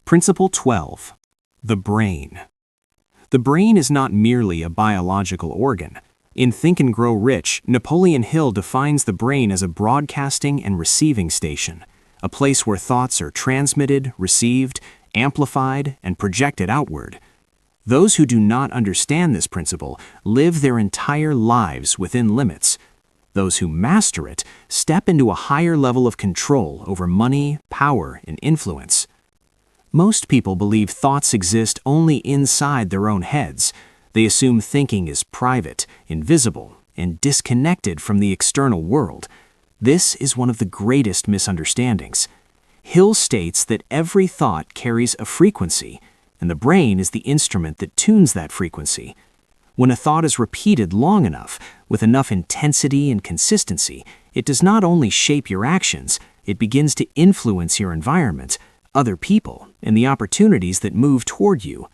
Principle 12. The brain. The brain is not merely a biological organ. In Think and Grow Rich, Napoleon Hill defines the brain as a broadcasting and receiving station, a place where thoughts are transmitted, received, amplified, and projected outward. Those who do not understand this principle live their entire lives within limits. Those who master it step into a higher level of control over money, power, and influence. Most people believe thoughts exist only inside their own heads. They assume thinking is private, invisible, and disconnected from the external world. This is one of the greatest misunderstandings. Hill states that every thought carries a frequency, and the brain is the instrument that tunes that frequency. When a thought is repeated long enough, with enough intensity and consistency, it does not only shape your actions, it begins to influence your environment, other people, and the opportunities that move toward you.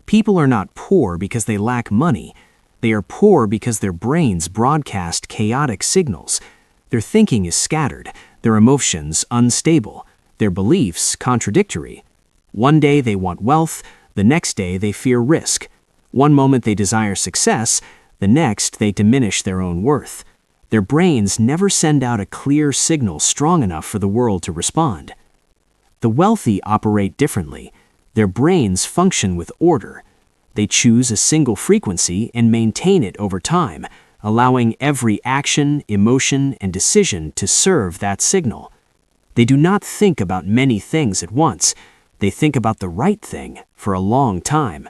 People are not poor because they lack money. They are poor because their brains broadcast chaotic signals. Their thinking is scattered, their emotions unstable, their beliefs contradictory. One day they want wealth, the next day they fear risk. One moment they desire success, the next they diminish their own worth. Their brains never send out a clear signal strong enough for the world to respond. The wealthy operate differently. Their brains function with order. They choose a single frequency and maintain it over time, allowing every action, emotion, and decision to serve that signal. They do not think about many things at once. They think about the right thing for a long time.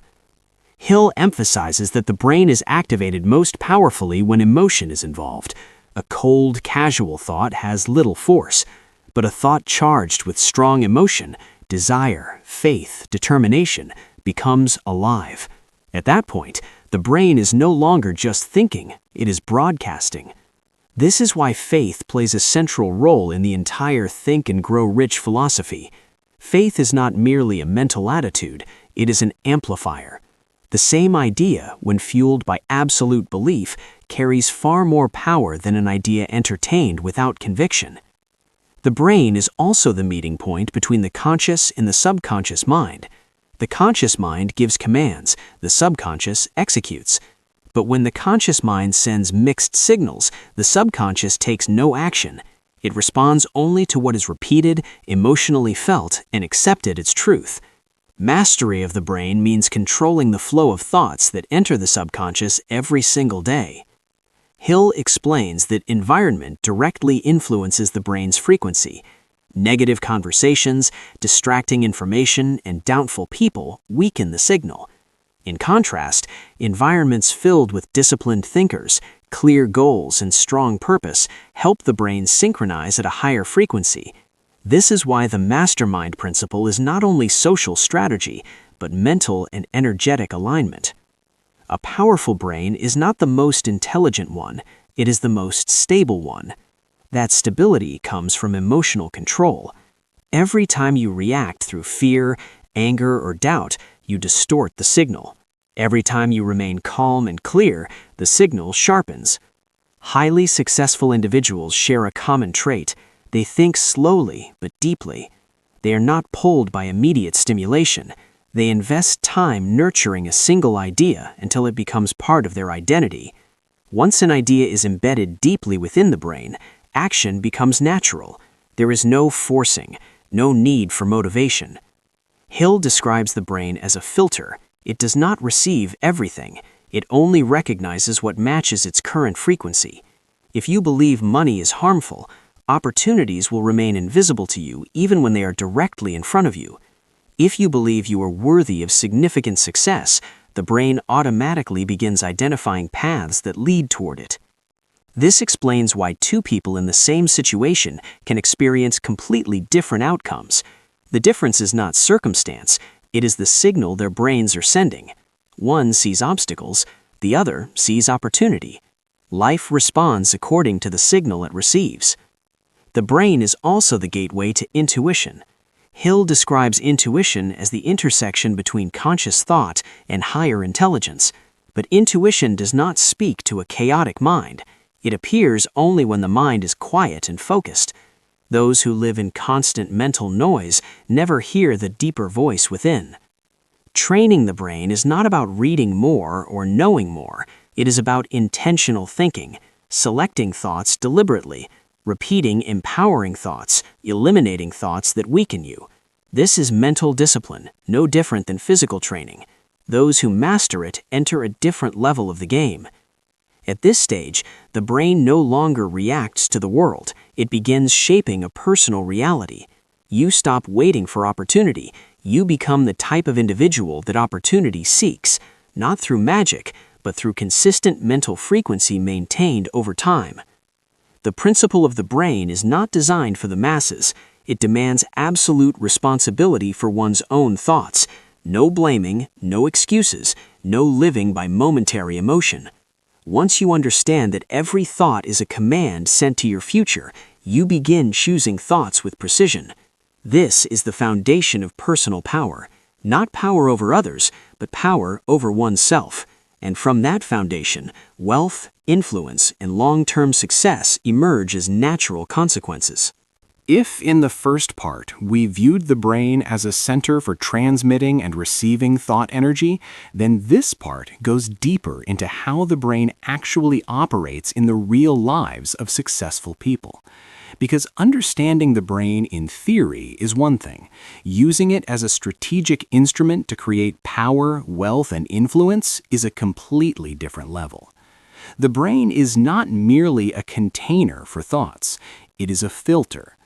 Hill emphasizes that the brain is activated most powerfully when emotion is involved. A cold, casual thought has little force, but a thought charged with strong emotion, desire, faith, determination, becomes alive. At that point, the brain is no longer just thinking, it is broadcasting. This is why faith plays a central role in the entire Think and Grow Rich philosophy. Faith is not merely a mental attitude, it is an amplifier. The same idea, when fueled by absolute belief, carries far more power than an idea entertained without conviction. The brain is also the meeting point between the conscious and the subconscious mind. The conscious mind gives commands, the subconscious executes. But when the conscious mind sends mixed signals, the subconscious takes no action. It responds only to what is repeated, emotionally felt, and accepted as truth. Mastery of the brain means controlling the flow of thoughts that enter the subconscious every single day. Hill explains that environment directly influences the brain's frequency. Negative conversations, distracting information, and doubtful people weaken the signal. In contrast, environments filled with disciplined thinkers, clear goals, and strong purpose help the brain synchronize at a higher frequency. This is why the mastermind principle is not only social strategy, but mental and energetic alignment. A powerful brain is not the most intelligent one, it is the most stable one. That stability comes from emotional control. Every time you react through fear, anger, or doubt, you distort the signal. Every time you remain calm and clear, the signal sharpens. Highly successful individuals share a common trait. They think slowly but deeply. They are not pulled by immediate stimulation. They invest time nurturing a single idea until it becomes part of their identity. Once an idea is embedded deeply within the brain, action becomes natural. There is no forcing, no need for motivation. Hill describes the brain as a filter. It does not receive everything. It only recognizes what matches its current frequency. If you believe money is harmful, opportunities will remain invisible to you even when they are directly in front of you. If you believe you are worthy of significant success, the brain automatically begins identifying paths that lead toward it. This explains why two people in the same situation can experience completely different outcomes. The difference is not circumstance, it is the signal their brains are sending. One sees obstacles, the other sees opportunity. Life responds according to the signal it receives. The brain is also the gateway to intuition. Hill describes intuition as the intersection between conscious thought and higher intelligence. But intuition does not speak to a chaotic mind. It appears only when the mind is quiet and focused. Those who live in constant mental noise never hear the deeper voice within. Training the brain is not about reading more or knowing more. It is about intentional thinking, selecting thoughts deliberately, repeating empowering thoughts, eliminating thoughts that weaken you. This is mental discipline, no different than physical training. Those who master it enter a different level of the game. At this stage, the brain no longer reacts to the world. It begins shaping a personal reality. You stop waiting for opportunity. You become the type of individual that opportunity seeks, not through magic, but through consistent mental frequency maintained over time. The principle of the brain is not designed for the masses. It demands absolute responsibility for one's own thoughts. No blaming, no excuses, no living by momentary emotion. Once you understand that every thought is a command sent to your future, you begin choosing thoughts with precision. This is the foundation of personal power, not power over others, but power over oneself. And from that foundation, wealth, influence, and long-term success emerge as natural consequences. If in the first part we viewed the brain as a center for transmitting and receiving thought energy, then this part goes deeper into how the brain actually operates in the real lives of successful people. Because understanding the brain in theory is one thing. Using it as a strategic instrument to create power, wealth, and influence is a completely different level. The brain is not merely a container for thoughts. It is a filter.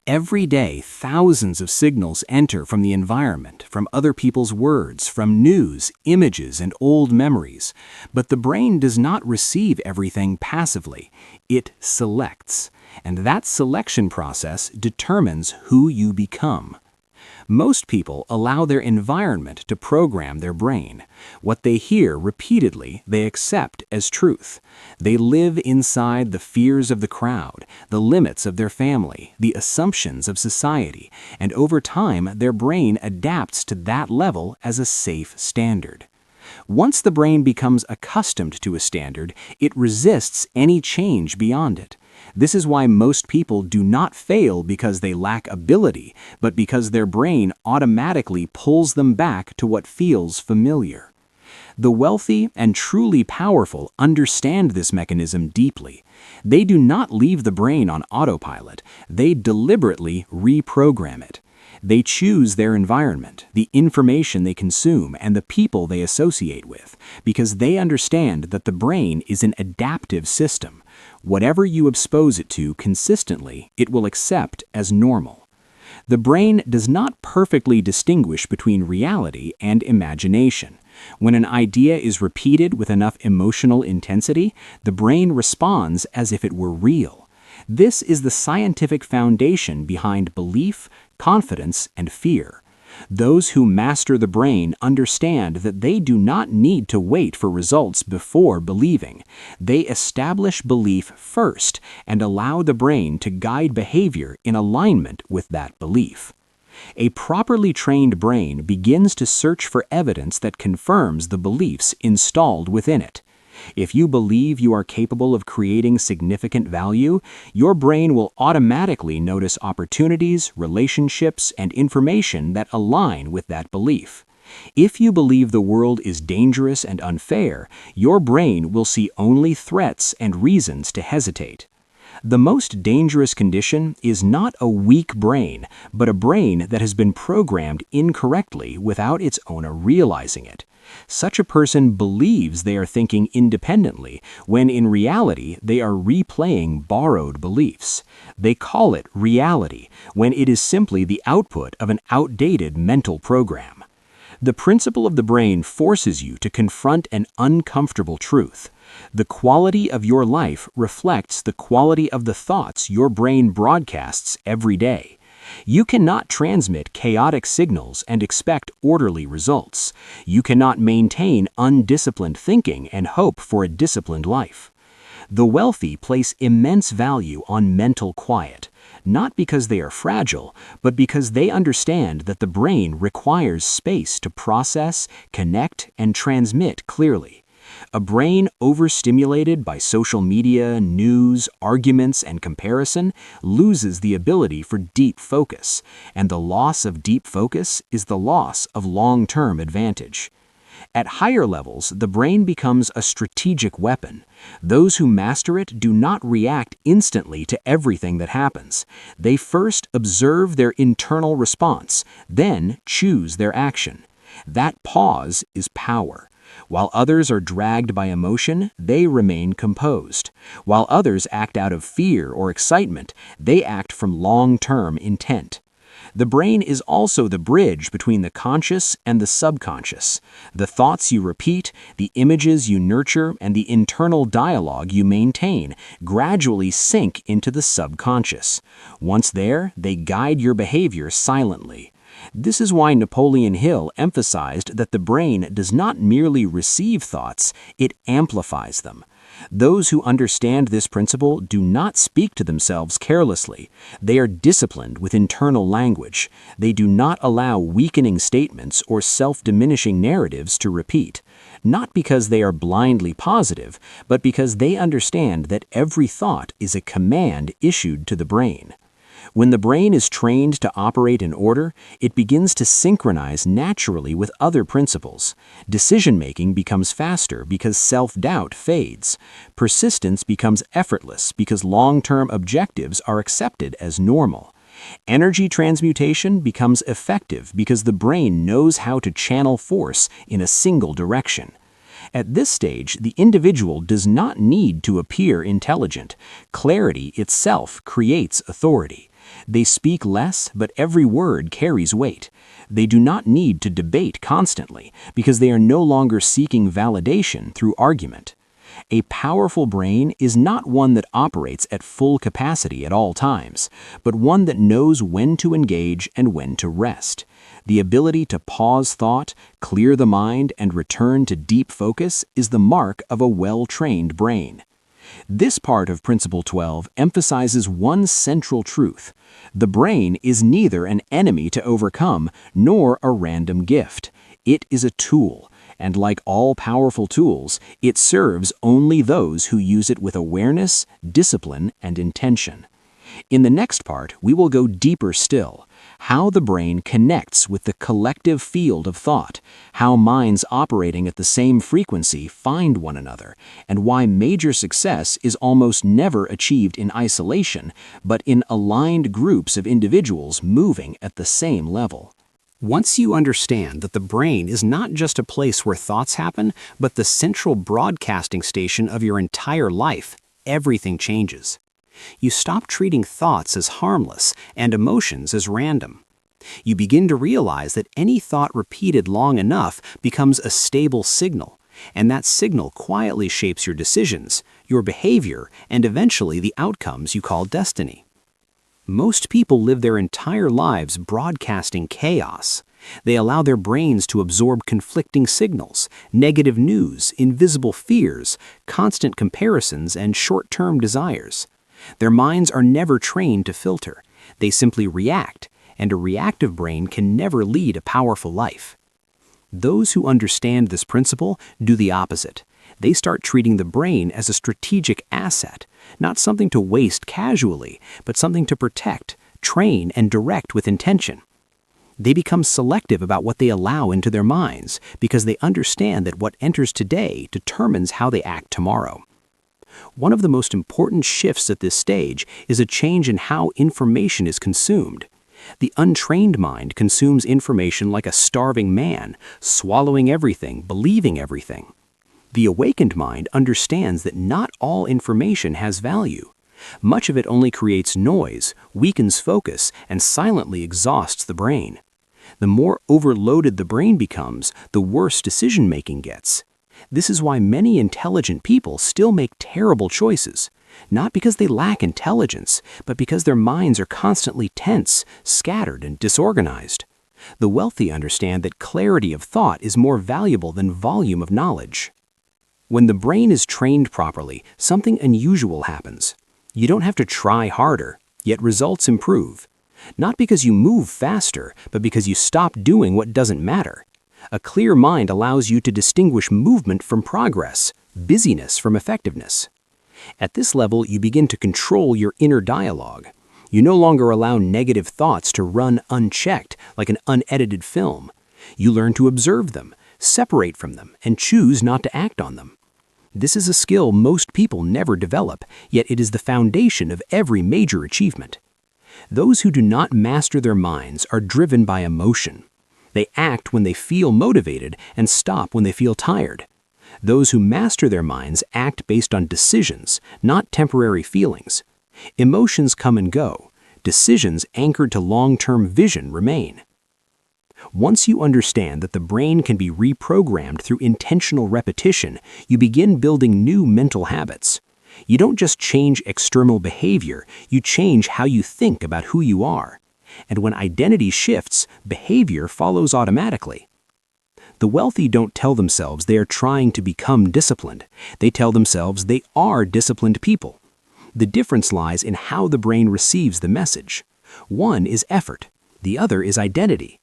Every day, thousands of signals enter from the environment, from other people's words, from news, images, and old memories. But the brain does not receive everything passively. It selects. And that selection process determines who you become. Most people allow their environment to program their brain. What they hear repeatedly, they accept as truth. They live inside the fears of the crowd, the limits of their family, the assumptions of society, and over time, their brain adapts to that level as a safe standard. Once the brain becomes accustomed to a standard, it resists any change beyond it. This is why most people do not fail because they lack ability, but because their brain automatically pulls them back to what feels familiar. The wealthy and truly powerful understand this mechanism deeply. They do not leave the brain on autopilot. They deliberately reprogram it. They choose their environment, the information they consume, and the people they associate with, because they understand that the brain is an adaptive system. Whatever you expose it to consistently, it will accept as normal. The brain does not perfectly distinguish between reality and imagination. When an idea is repeated with enough emotional intensity, the brain responds as if it were real. This is the scientific foundation behind belief, confidence, and fear. Those who master the brain understand that they do not need to wait for results before believing. They establish belief first and allow the brain to guide behavior in alignment with that belief. A properly trained brain begins to search for evidence that confirms the beliefs installed within it. If you believe you are capable of creating significant value, your brain will automatically notice opportunities, relationships, and information that align with that belief. If you believe the world is dangerous and unfair, your brain will see only threats and reasons to hesitate. The most dangerous condition is not a weak brain, but a brain that has been programmed incorrectly without its owner realizing it. Such a person believes they are thinking independently, when in reality they are replaying borrowed beliefs. They call it reality, when it is simply the output of an outdated mental program. The principle of the brain forces you to confront an uncomfortable truth. The quality of your life reflects the quality of the thoughts your brain broadcasts every day. You cannot transmit chaotic signals and expect orderly results. You cannot maintain undisciplined thinking and hope for a disciplined life. The wealthy place immense value on mental quiet, not because they are fragile, but because they understand that the brain requires space to process, connect, and transmit clearly. A brain overstimulated by social media, news, arguments, and comparison loses the ability for deep focus, and the loss of deep focus is the loss of long-term advantage. At higher levels, the brain becomes a strategic weapon. Those who master it do not react instantly to everything that happens. They first observe their internal response, then choose their action. That pause is power. While others are dragged by emotion, they remain composed. While others act out of fear or excitement, they act from long-term intent. The brain is also the bridge between the conscious and the subconscious. The thoughts you repeat, the images you nurture, and the internal dialogue you maintain gradually sink into the subconscious. Once there, they guide your behavior silently. This is why Napoleon Hill emphasized that the brain does not merely receive thoughts, it amplifies them. Those who understand this principle do not speak to themselves carelessly. They are disciplined with internal language. They do not allow weakening statements or self-diminishing narratives to repeat. Not because they are blindly positive, but because they understand that every thought is a command issued to the brain. When the brain is trained to operate in order, it begins to synchronize naturally with other principles. Decision-making becomes faster because self-doubt fades. Persistence becomes effortless because long-term objectives are accepted as normal. Energy transmutation becomes effective because the brain knows how to channel force in a single direction. At this stage, the individual does not need to appear intelligent. Clarity itself creates authority. They speak less, but every word carries weight. They do not need to debate constantly because they are no longer seeking validation through argument. A powerful brain is not one that operates at full capacity at all times, but one that knows when to engage and when to rest. The ability to pause thought, clear the mind, and return to deep focus is the mark of a well-trained brain. This part of Principle 12 emphasizes one central truth. The brain is neither an enemy to overcome nor a random gift. It is a tool, and like all powerful tools, it serves only those who use it with awareness, discipline, and intention. In the next part, we will go deeper still. How the brain connects with the collective field of thought, how minds operating at the same frequency find one another, and why major success is almost never achieved in isolation, but in aligned groups of individuals moving at the same level. Once you understand that the brain is not just a place where thoughts happen, but the central broadcasting station of your entire life, everything changes. You stop treating thoughts as harmless and emotions as random. You begin to realize that any thought repeated long enough becomes a stable signal, and that signal quietly shapes your decisions, your behavior, and eventually the outcomes you call destiny. Most people live their entire lives broadcasting chaos. They allow their brains to absorb conflicting signals, negative news, invisible fears, constant comparisons, and short-term desires. Their minds are never trained to filter. They simply react, and a reactive brain can never lead a powerful life. Those who understand this principle do the opposite. They start treating the brain as a strategic asset, not something to waste casually, but something to protect, train, and direct with intention. They become selective about what they allow into their minds because they understand that what enters today determines how they act tomorrow. One of the most important shifts at this stage is a change in how information is consumed. The untrained mind consumes information like a starving man, swallowing everything, believing everything. The awakened mind understands that not all information has value. Much of it only creates noise, weakens focus, and silently exhausts the brain. The more overloaded the brain becomes, the worse decision-making gets. This is why many intelligent people still make terrible choices, not because they lack intelligence, but because their minds are constantly tense, scattered, and disorganized. The wealthy understand that clarity of thought is more valuable than volume of knowledge. When the brain is trained properly, something unusual happens. You don't have to try harder, yet results improve. Not because you move faster, but because you stop doing what doesn't matter. A clear mind allows you to distinguish movement from progress, busyness from effectiveness. At this level, you begin to control your inner dialogue. You no longer allow negative thoughts to run unchecked like an unedited film. You learn to observe them, separate from them, and choose not to act on them. This is a skill most people never develop, yet it is the foundation of every major achievement. Those who do not master their minds are driven by emotion. They act when they feel motivated and stop when they feel tired. Those who master their minds act based on decisions, not temporary feelings. Emotions come and go. Decisions anchored to long-term vision remain. Once you understand that the brain can be reprogrammed through intentional repetition, you begin building new mental habits. You don't just change external behavior, you change how you think about who you are. And when identity shifts, behavior follows automatically. The wealthy don't tell themselves they are trying to become disciplined. They tell themselves they are disciplined people. The difference lies in how the brain receives the message. One is effort, the other is identity.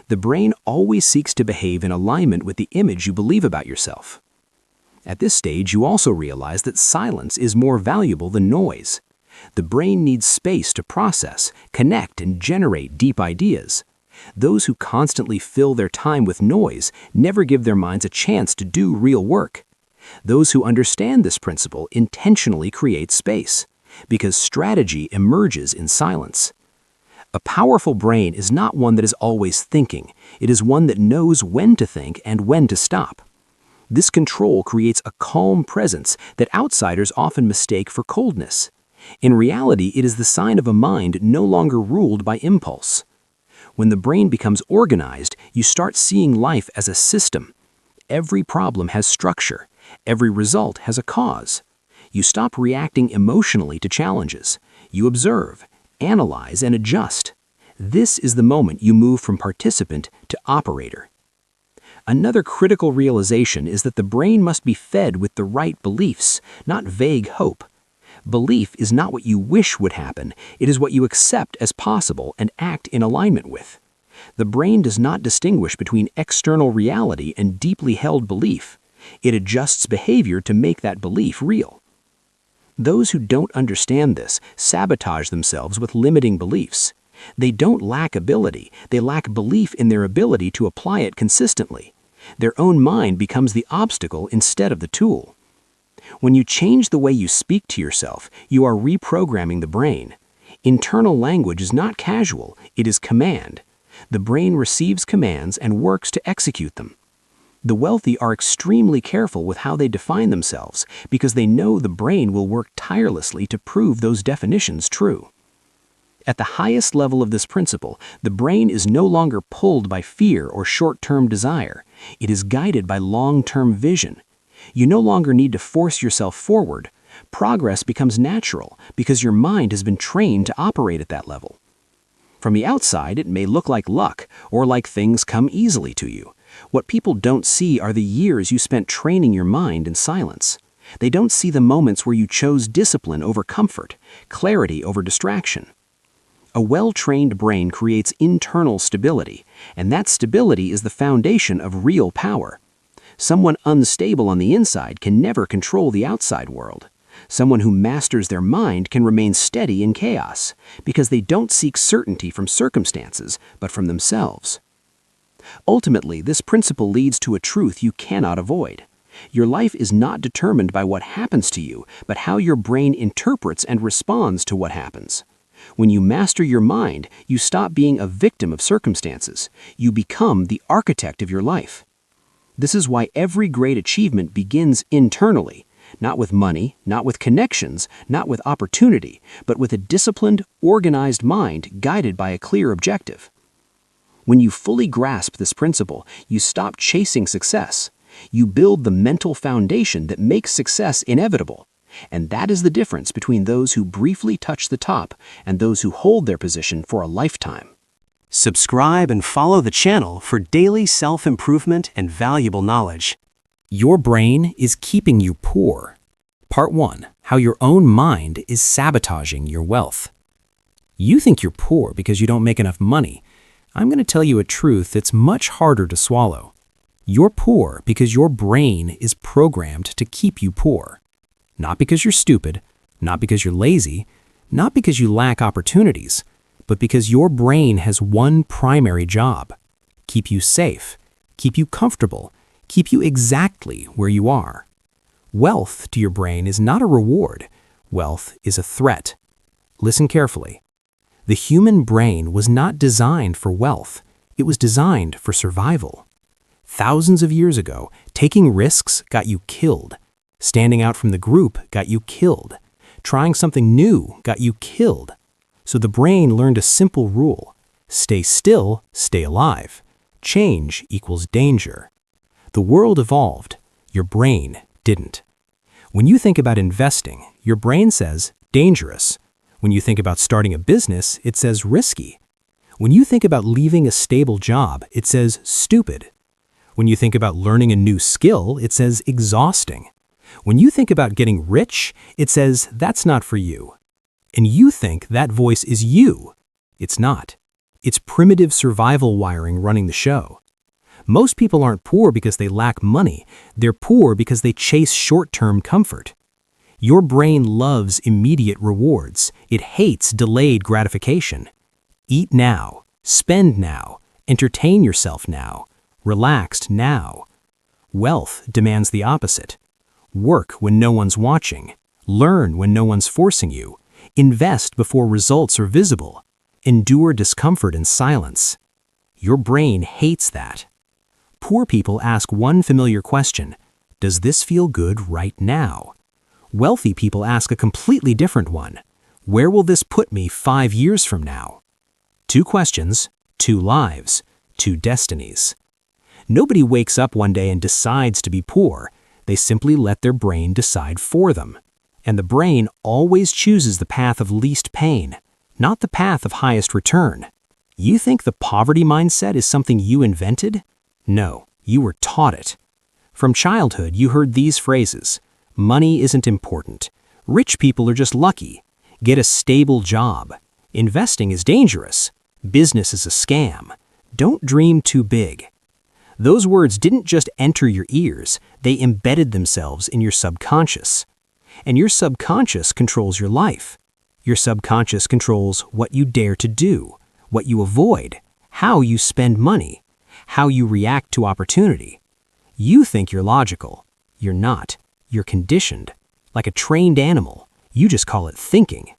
The brain always seeks to behave in alignment with the image you believe about yourself. At this stage, you also realize that silence is more valuable than noise. The brain needs space to process, connect, and generate deep ideas. Those who constantly fill their time with noise never give their minds a chance to do real work. Those who understand this principle intentionally create space, because strategy emerges in silence. A powerful brain is not one that is always thinking. It is one that knows when to think and when to stop. This control creates a calm presence that outsiders often mistake for coldness. In reality, it is the sign of a mind no longer ruled by impulse. When the brain becomes organized, you start seeing life as a system. Every problem has structure. Every result has a cause. You stop reacting emotionally to challenges. You observe, analyze, and adjust. This is the moment you move from participant to operator. Another critical realization is that the brain must be fed with the right beliefs, not vague hope. Belief is not what you wish would happen, it is what you accept as possible and act in alignment with. The brain does not distinguish between external reality and deeply held belief. It adjusts behavior to make that belief real. Those who don't understand this sabotage themselves with limiting beliefs. They don't lack ability, they lack belief in their ability to apply it consistently. Their own mind becomes the obstacle instead of the tool. When you change the way you speak to yourself, you are reprogramming the brain. Internal language is not casual, it is command. The brain receives commands and works to execute them. The wealthy are extremely careful with how they define themselves because they know the brain will work tirelessly to prove those definitions true. At the highest level of this principle, the brain is no longer pulled by fear or short-term desire. It is guided by long-term vision. You no longer need to force yourself forward. Progress becomes natural because your mind has been trained to operate at that level. From the outside, it may look like luck or like things come easily to you. What people don't see are the years you spent training your mind in silence. They don't see the moments where you chose discipline over comfort, clarity over distraction. A well-trained brain creates internal stability, and that stability is the foundation of real power. Someone unstable on the inside can never control the outside world. Someone who masters their mind can remain steady in chaos, because they don't seek certainty from circumstances, but from themselves. Ultimately, this principle leads to a truth you cannot avoid. Your life is not determined by what happens to you, but how your brain interprets and responds to what happens. When you master your mind, you stop being a victim of circumstances. You become the architect of your life. This is why every great achievement begins internally, not with money, not with connections, not with opportunity, but with a disciplined, organized mind guided by a clear objective. When you fully grasp this principle, you stop chasing success. You build the mental foundation that makes success inevitable. And that is the difference between those who briefly touch the top and those who hold their position for a lifetime. Subscribe and follow the channel for daily self-improvement and valuable knowledge. Your brain is keeping you poor. Part 1. How your own mind is sabotaging your wealth. You think you're poor because you don't make enough money. I'm going to tell you a truth that's much harder to swallow. You're poor because your brain is programmed to keep you poor. Not because you're stupid, not because you're lazy, not because you lack opportunities, but because your brain has one primary job: keep you safe, keep you comfortable, keep you exactly where you are. Wealth to your brain is not a reward. Wealth is a threat. Listen carefully. The human brain was not designed for wealth. It was designed for survival. Thousands of years ago, taking risks got you killed. Standing out from the group got you killed. Trying something new got you killed. So the brain learned a simple rule: stay still, stay alive. Change equals danger. The world evolved. Your brain didn't. When you think about investing, your brain says dangerous. When you think about starting a business, it says risky. When you think about leaving a stable job, it says stupid. When you think about learning a new skill, it says exhausting. When you think about getting rich, it says that's not for you. And you think that voice is you. It's not. It's primitive survival wiring running the show. Most people aren't poor because they lack money. They're poor because they chase short-term comfort. Your brain loves immediate rewards. It hates delayed gratification. Eat now, spend now, entertain yourself now, relaxed now. Wealth demands the opposite. Work when no one's watching. Learn when no one's forcing you. Invest before results are visible. Endure discomfort in silence. Your brain hates that. Poor people ask one familiar question: does this feel good right now? Wealthy people ask a completely different one: where will this put me 5 years from now? 2 questions, 2 lives, 2 destinies. Nobody wakes up one day and decides to be poor. They simply let their brain decide for them. And the brain always chooses the path of least pain, not the path of highest return. You think the poverty mindset is something you invented? No, you were taught it. From childhood, you heard these phrases: money isn't important. Rich people are just lucky. Get a stable job. Investing is dangerous. Business is a scam. Don't dream too big. Those words didn't just enter your ears, they embedded themselves in your subconscious. And your subconscious controls your life. Your subconscious controls what you dare to do, what you avoid, how you spend money, how you react to opportunity. You think you're logical. You're not. You're conditioned. Like a trained animal. You just call it thinking.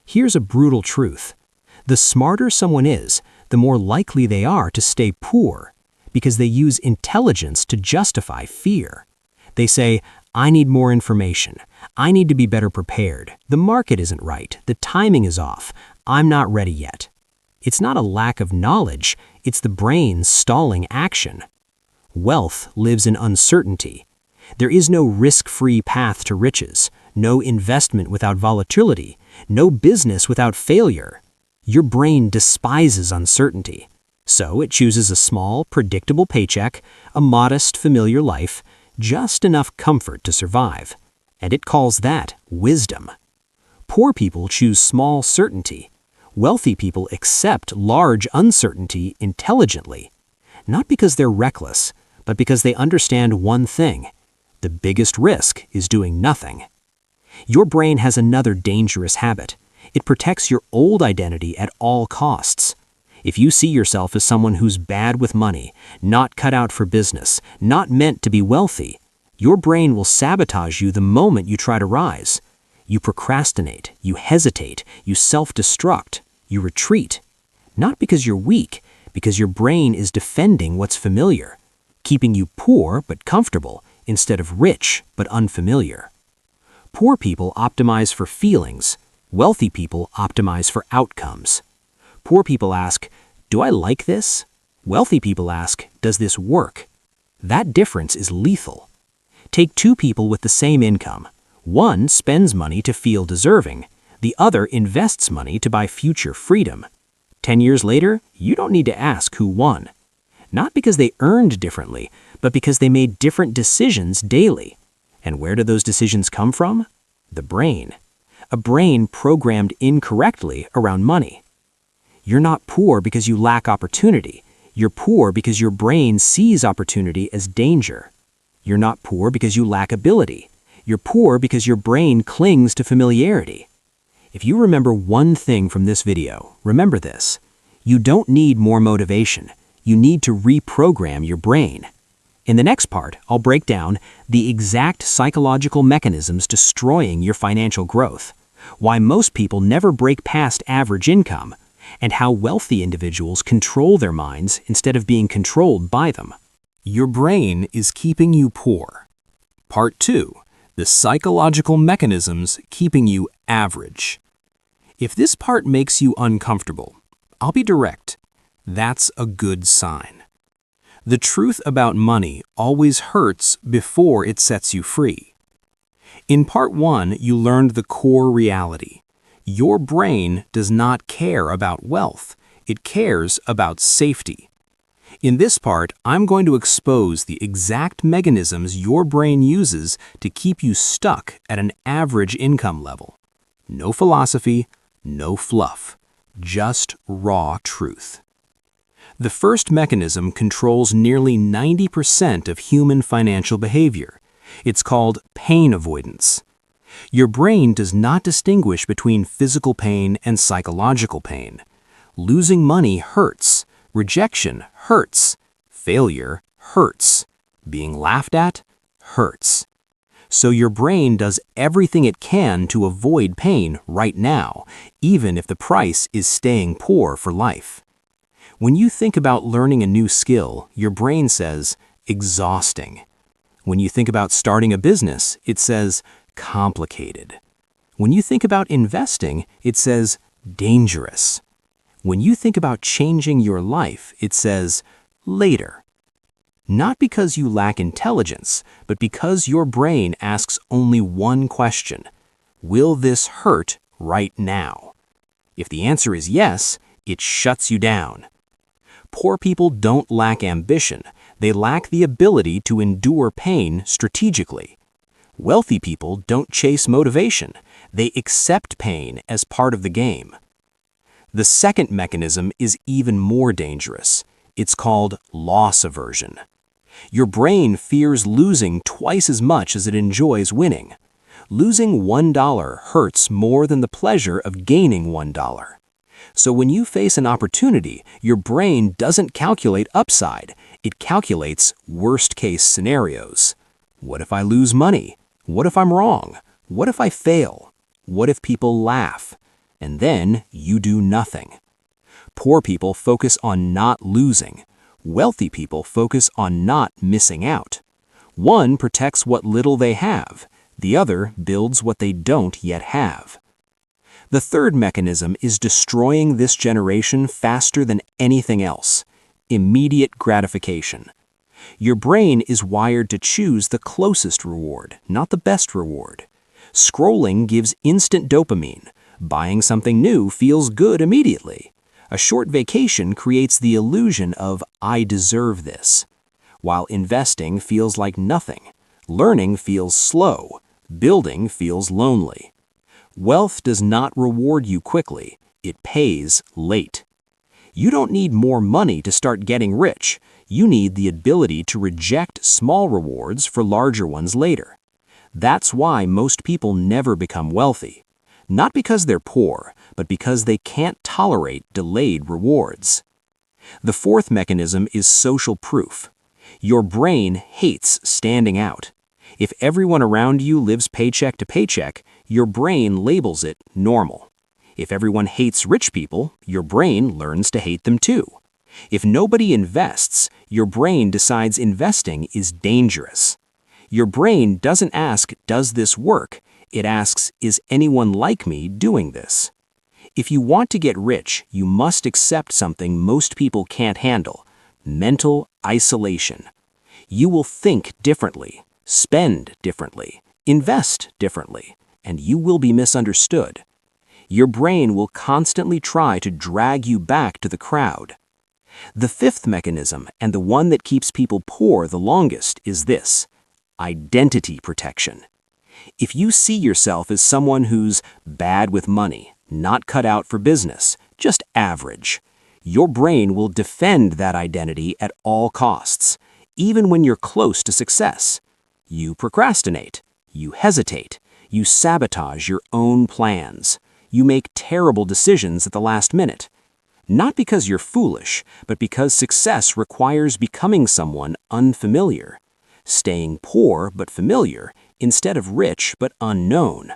Here's a brutal truth. The smarter someone is, the more likely they are to stay poor, because they use intelligence to justify fear. They say, I need more information. I need to be better prepared. The market isn't right. The timing is off. I'm not ready yet. It's not a lack of knowledge. It's the brain stalling action. Wealth lives in uncertainty. There is no risk-free path to riches, no investment without volatility, no business without failure. Your brain despises uncertainty. So it chooses a small, predictable paycheck, a modest, familiar life, just enough comfort to survive. And it calls that wisdom. Poor people choose small certainty. Wealthy people accept large uncertainty intelligently. Not because they're reckless, but because they understand one thing: the biggest risk is doing nothing. Your brain has another dangerous habit. It protects your old identity at all costs. If you see yourself as someone who's bad with money, not cut out for business, not meant to be wealthy, your brain will sabotage you the moment you try to rise. You procrastinate, you hesitate, you self-destruct, you retreat. Not because you're weak, because your brain is defending what's familiar, keeping you poor but comfortable instead of rich but unfamiliar. Poor people optimize for feelings. Wealthy people optimize for outcomes. Poor people ask, do I like this? Wealthy people ask, does this work? That difference is lethal. Take 2 people with the same income. One spends money to feel deserving. The other invests money to buy future freedom. 10 years later, you don't need to ask who won. Not because they earned differently, but because they made different decisions daily. And where do those decisions come from? The brain. A brain programmed incorrectly around money. You're not poor because you lack opportunity. You're poor because your brain sees opportunity as danger. You're not poor because you lack ability. You're poor because your brain clings to familiarity. If you remember one thing from this video, remember this. You don't need more motivation. You need to reprogram your brain. In the next part, I'll break down the exact psychological mechanisms destroying your financial growth, why most people never break past average income, and how wealthy individuals control their minds instead of being controlled by them. Your brain is keeping you poor. Part 2. The psychological mechanisms keeping you average. If this part makes you uncomfortable, I'll be direct. That's a good sign. The truth about money always hurts before it sets you free. In Part 1, you learned the core reality. Your brain does not care about wealth. It cares about safety. In this part, I'm going to expose the exact mechanisms your brain uses to keep you stuck at an average income level. No philosophy, no fluff, just raw truth. The first mechanism controls nearly 90% of human financial behavior. It's called pain avoidance. Your brain does not distinguish between physical pain and psychological pain. Losing money hurts. Rejection hurts. Failure hurts. Being laughed at hurts. So your brain does everything it can to avoid pain right now, even if the price is staying poor for life. When you think about learning a new skill, your brain says, exhausting. When you think about starting a business, it says, complicated. When you think about investing, it says, dangerous. When you think about changing your life, it says, later. Not because you lack intelligence, but because your brain asks only one question. Will this hurt right now? If the answer is yes, it shuts you down. Poor people don't lack ambition. They lack the ability to endure pain strategically. Wealthy people don't chase motivation. They accept pain as part of the game. The second mechanism is even more dangerous. It's called loss aversion. Your brain fears losing twice as much as it enjoys winning. Losing $1 hurts more than the pleasure of gaining $1. So when you face an opportunity, your brain doesn't calculate upside. It calculates worst-case scenarios. What if I lose money? What if I'm wrong? What if I fail? What if people laugh? And then you do nothing. Poor people focus on not losing. Wealthy people focus on not missing out. One protects what little they have. The other builds what they don't yet have. The third mechanism is destroying this generation faster than anything else. Immediate gratification. Your brain is wired to choose the closest reward, not the best reward. Scrolling gives instant dopamine. Buying something new feels good immediately. A short vacation creates the illusion of I deserve this. While investing feels like nothing. Learning feels slow. Building feels lonely. Wealth does not reward you quickly. It pays late. You don't need more money to start getting rich. You need the ability to reject small rewards for larger ones later. That's why most people never become wealthy. Not because they're poor, but because they can't tolerate delayed rewards. The fourth mechanism is social proof. Your brain hates standing out. If everyone around you lives paycheck to paycheck, your brain labels it normal. If everyone hates rich people, your brain learns to hate them too. If nobody invests, your brain decides investing is dangerous. Your brain doesn't ask, does this work? It asks, is anyone like me doing this? If you want to get rich, you must accept something most people can't handle: mental isolation. You will think differently, spend differently, invest differently, and you will be misunderstood. Your brain will constantly try to drag you back to the crowd. The fifth mechanism, and the one that keeps people poor the longest, is this: identity protection. If you see yourself as someone who's bad with money, not cut out for business, just average, Your brain will defend that identity at all costs, even when you're close to success. You procrastinate, you hesitate, you sabotage your own plans, you make terrible decisions at the last minute. Not because you're foolish, but because success requires becoming someone unfamiliar, staying poor but familiar instead of rich but unknown.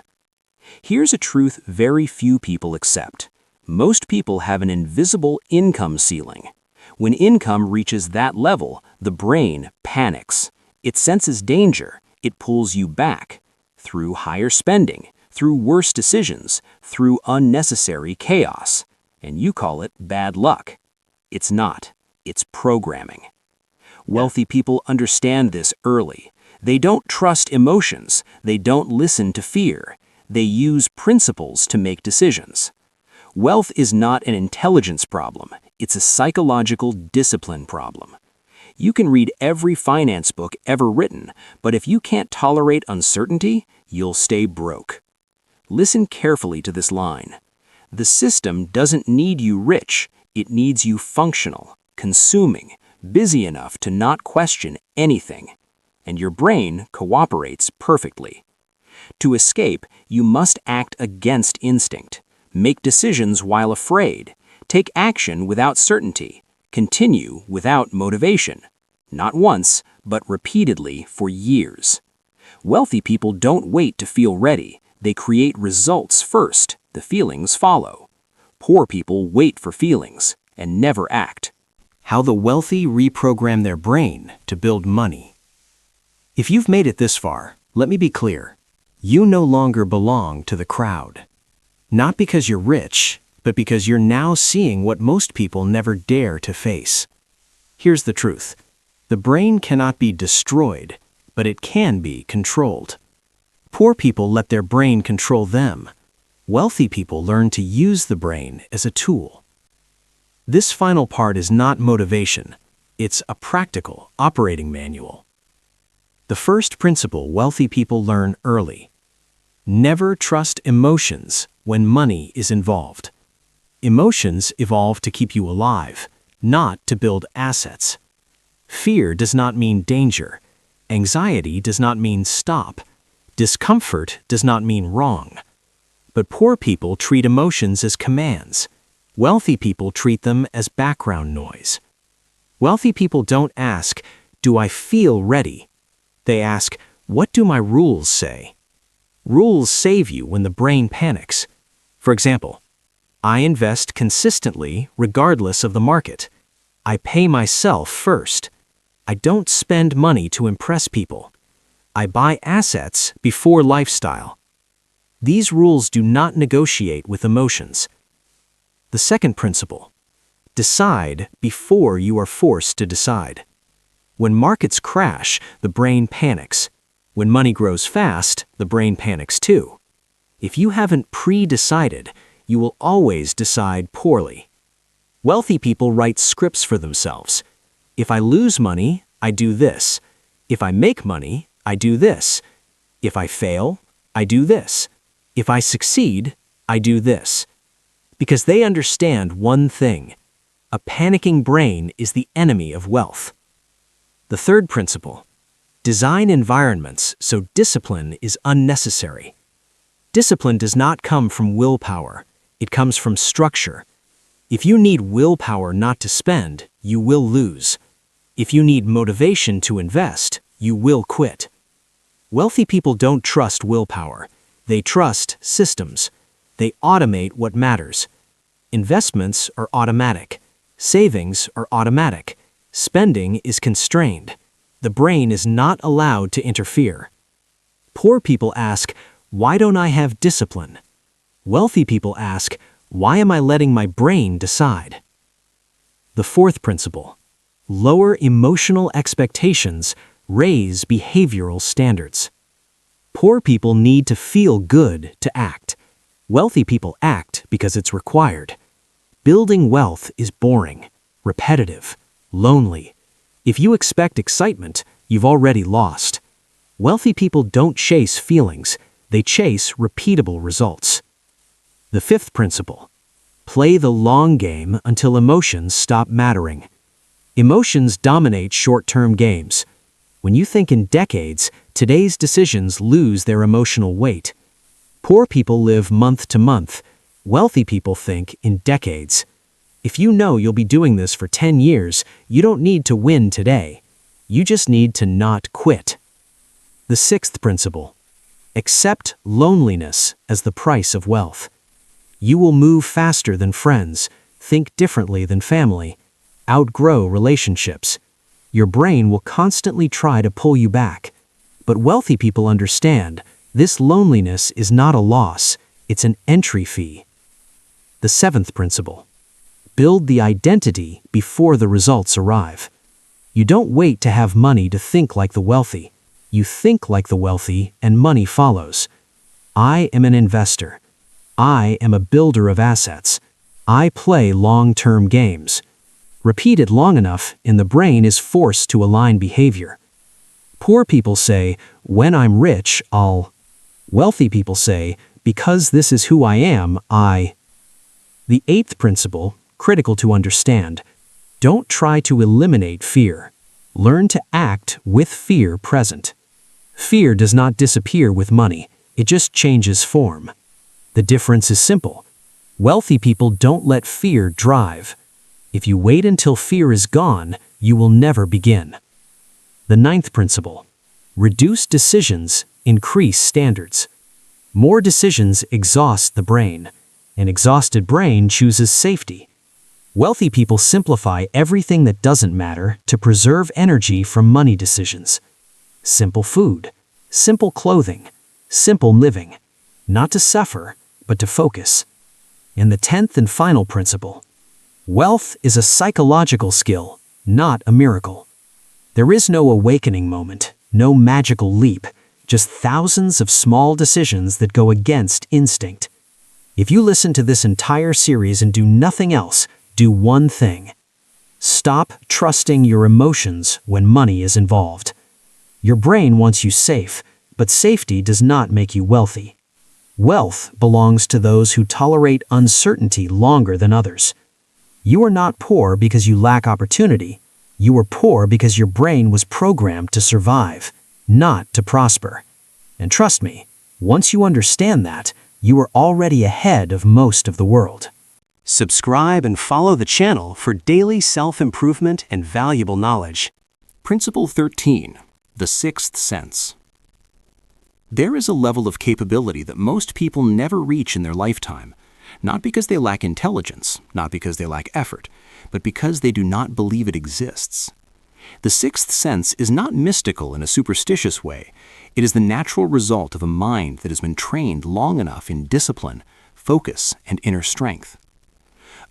Here's a truth very few people accept. Most people have an invisible income ceiling. When income reaches that level, the brain panics. It senses danger. It pulls you back through higher spending, through worse decisions, through unnecessary chaos. And you call it bad luck. It's not. It's programming. Wealthy people understand this early. They don't trust emotions. They don't listen to fear. They use principles to make decisions. Wealth is not an intelligence problem. It's a psychological discipline problem. You can read every finance book ever written, but if you can't tolerate uncertainty, you'll stay broke. Listen carefully to this line. The system doesn't need you rich. It needs you functional, consuming, busy enough to not question anything. And your brain cooperates perfectly. To escape, you must act against instinct, make decisions while afraid, take action without certainty, continue without motivation, not once, but repeatedly for years. Wealthy people don't wait to feel ready. They create results first. The feelings follow. Poor people wait for feelings and never act. How the wealthy reprogram their brain to build money. If you've made it this far, let me be clear. You no longer belong to the crowd. Not because you're rich, but because you're now seeing what most people never dare to face. Here's the truth. The brain cannot be destroyed, but it can be controlled. Poor people let their brain control them. Wealthy people learn to use the brain as a tool. This final part is not motivation. It's a practical operating manual. The first principle wealthy people learn early. Never trust emotions when money is involved. Emotions evolve to keep you alive, not to build assets. Fear does not mean danger. Anxiety does not mean stop. Discomfort does not mean wrong. But poor people treat emotions as commands. Wealthy people treat them as background noise. Wealthy people don't ask, "Do I feel ready?" They ask, "What do my rules say?" Rules save you when the brain panics. For example, I invest consistently regardless of the market. I pay myself first. I don't spend money to impress people. I buy assets before lifestyle. These rules do not negotiate with emotions. The second principle: decide before you are forced to decide. When markets crash, the brain panics. When money grows fast, the brain panics too. If you haven't pre-decided, you will always decide poorly. Wealthy people write scripts for themselves. If I lose money, I do this. If I make money, I do this. If I fail, I do this. If I succeed, I do this. Because they understand one thing: a panicking brain is the enemy of wealth. The third principle: design environments so discipline is unnecessary. Discipline does not come from willpower. It comes from structure. If you need willpower not to spend, you will lose. If you need motivation to invest, you will quit. Wealthy people don't trust willpower. They trust systems. They automate what matters. Investments are automatic. Savings are automatic. Spending is constrained. The brain is not allowed to interfere. Poor people ask, "Why don't I have discipline?" Wealthy people ask, "Why am I letting my brain decide?" The fourth principle: lower emotional expectations, raise behavioral standards. Poor people need to feel good to act. Wealthy people act because it's required. Building wealth is boring, repetitive, lonely. If you expect excitement, you've already lost. Wealthy people don't chase feelings. They chase repeatable results. The fifth principle: Play the long game until emotions stop mattering. Emotions dominate short-term games. When you think in decades, today's decisions lose their emotional weight. Poor people live month to month. Wealthy people think in decades. If you know you'll be doing this for 10 years, you don't need to win today. You just need to not quit. The sixth principle: accept loneliness as the price of wealth. You will move faster than friends, think differently than family, outgrow relationships. Your brain will constantly try to pull you back. But wealthy people understand this loneliness is not a loss, it's an entry fee. The seventh principle: build the identity before the results arrive. You don't wait to have money to think like the wealthy. You think like the wealthy and money follows. I am an investor. I am a builder of assets. I play long-term games. Repeat it long enough and the brain is forced to align behavior. Poor people say, when I'm rich, I'll. Wealthy people say, because this is who I am, I. The eighth principle, critical to understand: don't try to eliminate fear. Learn to act with fear present. Fear does not disappear with money, it just changes form. The difference is simple. Wealthy people don't let fear drive. If you wait until fear is gone, you will never begin. The ninth principle: reduce decisions, increase standards. More decisions exhaust the brain. An exhausted brain chooses safety. Wealthy people simplify everything that doesn't matter to preserve energy from money decisions. Simple food, simple clothing, simple living. Not to suffer, but to focus. And the 10th and final principle: wealth is a psychological skill, not a miracle. There is no awakening moment, no magical leap, just thousands of small decisions that go against instinct. If you listen to this entire series and do nothing else, do one thing. Stop trusting your emotions when money is involved. Your brain wants you safe, but safety does not make you wealthy. Wealth belongs to those who tolerate uncertainty longer than others. You are not poor because you lack opportunity. You are poor because your brain was programmed to survive, not to prosper. And trust me, once you understand that, you are already ahead of most of the world. Subscribe and follow the channel for daily self-improvement and valuable knowledge. Principle 13. The sixth sense. There is a level of capability that most people never reach in their lifetime, not because they lack intelligence, not because they lack effort, but because they do not believe it exists. The sixth sense is not mystical in a superstitious way. It is the natural result of a mind that has been trained long enough in discipline, focus, and inner strength.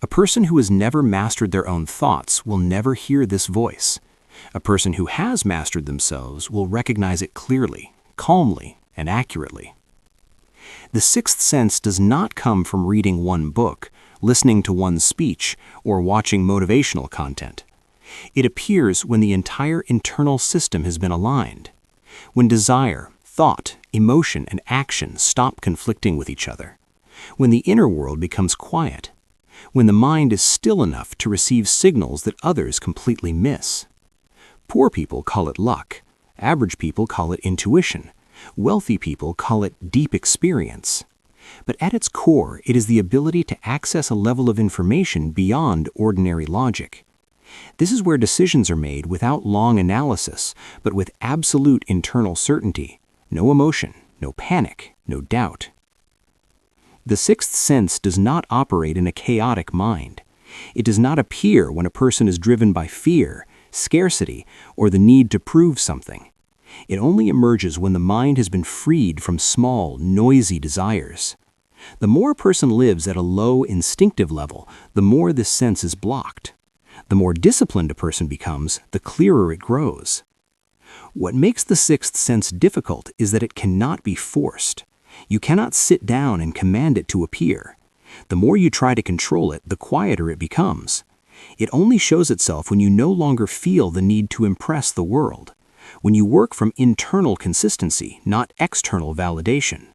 A person who has never mastered their own thoughts will never hear this voice. A person who has mastered themselves will recognize it clearly, calmly, and accurately. The sixth sense does not come from reading one book, listening to one speech, or watching motivational content. It appears when the entire internal system has been aligned, when desire, thought, emotion, and action stop conflicting with each other, when the inner world becomes quiet, when the mind is still enough to receive signals that others completely miss. Poor people call it luck, average people call it intuition, wealthy people call it deep experience. But at its core, it is the ability to access a level of information beyond ordinary logic. This is where decisions are made without long analysis, but with absolute internal certainty, no emotion, no panic, no doubt. The sixth sense does not operate in a chaotic mind. It does not appear when a person is driven by fear, scarcity, or the need to prove something. It only emerges when the mind has been freed from small, noisy desires. The more a person lives at a low instinctive level, the more this sense is blocked. The more disciplined a person becomes, the clearer it grows. What makes the sixth sense difficult is that it cannot be forced. You cannot sit down and command it to appear. The more you try to control it, the quieter it becomes. It only shows itself when you no longer feel the need to impress the world, when you work from internal consistency, not external validation.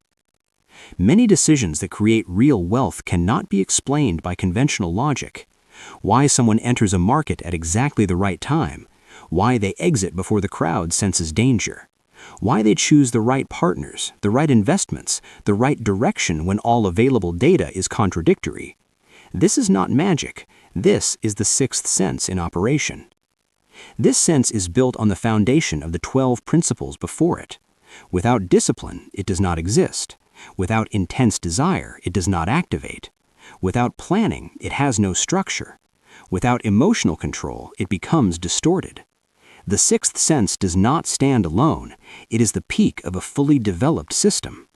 Many decisions that create real wealth cannot be explained by conventional logic. Why someone enters a market at exactly the right time, why they exit before the crowd senses danger, why they choose the right partners, the right investments, the right direction when all available data is contradictory. This is not magic. This is the sixth sense in operation. This sense is built on the foundation of the 12 principles before it. Without discipline, it does not exist. Without intense desire, it does not activate. Without planning, it has no structure. Without emotional control, it becomes distorted. The sixth sense does not stand alone. It is the peak of a fully developed system.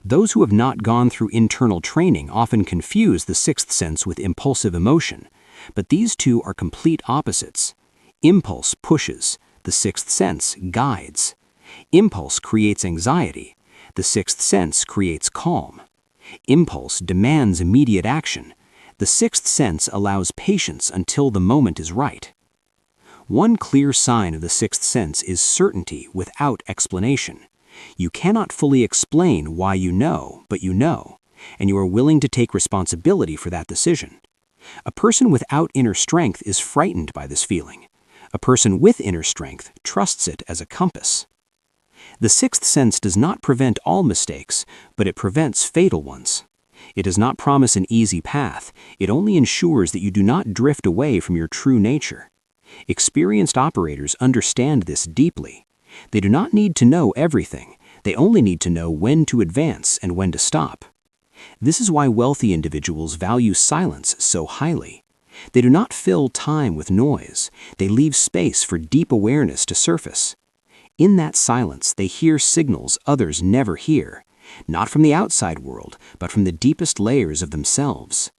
Those who have not gone through internal training often confuse the sixth sense with impulsive emotion, but these two are complete opposites. Impulse pushes, the sixth sense guides. Impulse creates anxiety, the sixth sense creates calm. Impulse demands immediate action. The sixth sense allows patience until the moment is right. One clear sign of the sixth sense is certainty without explanation. You cannot fully explain why you know, but you know, and you are willing to take responsibility for that decision. A person without inner strength is frightened by this feeling. A person with inner strength trusts it as a compass. The sixth sense does not prevent all mistakes, but it prevents fatal ones. It does not promise an easy path. It only ensures that you do not drift away from your true nature. Experienced operators understand this deeply. They do not need to know everything. They only need to know when to advance and when to stop. This is why wealthy individuals value silence so highly. They do not fill time with noise. They leave space for deep awareness to surface. In that silence, they hear signals others never hear, not from the outside world, but from the deepest layers of themselves.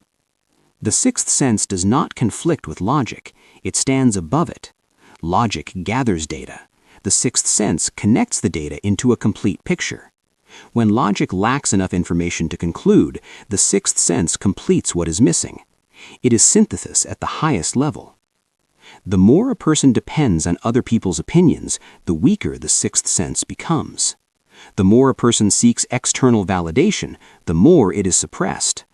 The sixth sense does not conflict with logic. It stands above it. Logic gathers data. The sixth sense connects the data into a complete picture. When logic lacks enough information to conclude, the sixth sense completes what is missing. It is synthesis at the highest level. The more a person depends on other people's opinions, the weaker the sixth sense becomes. The more a person seeks external validation, the more it is suppressed.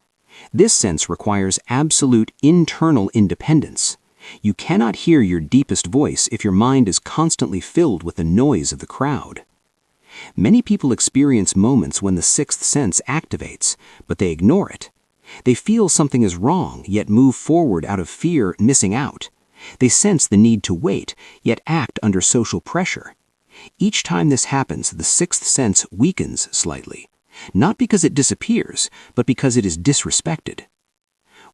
This sense requires absolute internal independence. You cannot hear your deepest voice if your mind is constantly filled with the noise of the crowd. Many people experience moments when the sixth sense activates, but they ignore it. They feel something is wrong, yet move forward out of fear missing out. They sense the need to wait, yet act under social pressure. Each time this happens, the sixth sense weakens slightly, not because it disappears, but because it is disrespected.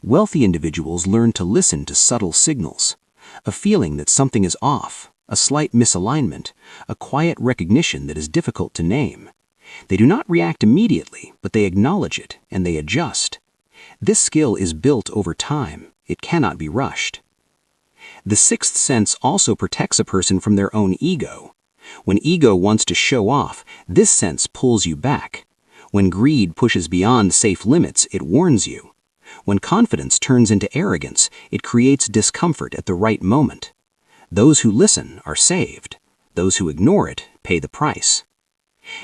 Wealthy individuals learn to listen to subtle signals, a feeling that something is off, a slight misalignment, a quiet recognition that is difficult to name. They do not react immediately, but they acknowledge it and they adjust. This skill is built over time. It cannot be rushed. The sixth sense also protects a person from their own ego. When ego wants to show off, this sense pulls you back. When greed pushes beyond safe limits, it warns you. When confidence turns into arrogance, it creates discomfort at the right moment. Those who listen are saved. Those who ignore it pay the price.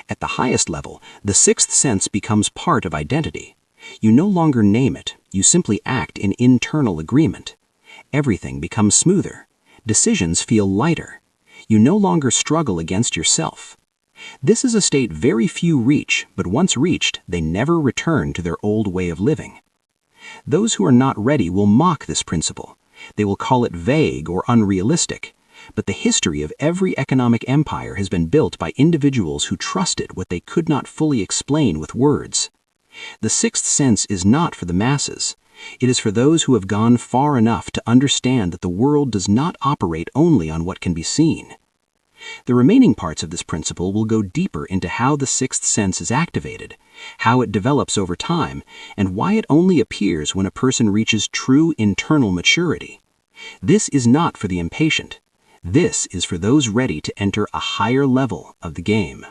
At the highest level, the sixth sense becomes part of identity. You no longer name it, you simply act in internal agreement. Everything becomes smoother. Decisions feel lighter. You no longer struggle against yourself. This is a state very few reach, but once reached, they never return to their old way of living. Those who are not ready will mock this principle. They will call it vague or unrealistic. But the history of every economic empire has been built by individuals who trusted what they could not fully explain with words. The sixth sense is not for the masses. It is for those who have gone far enough to understand that the world does not operate only on what can be seen. The remaining parts of this principle will go deeper into how the sixth sense is activated, how it develops over time, and why it only appears when a person reaches true internal maturity. This is not for the impatient. This is for those ready to enter a higher level of the game.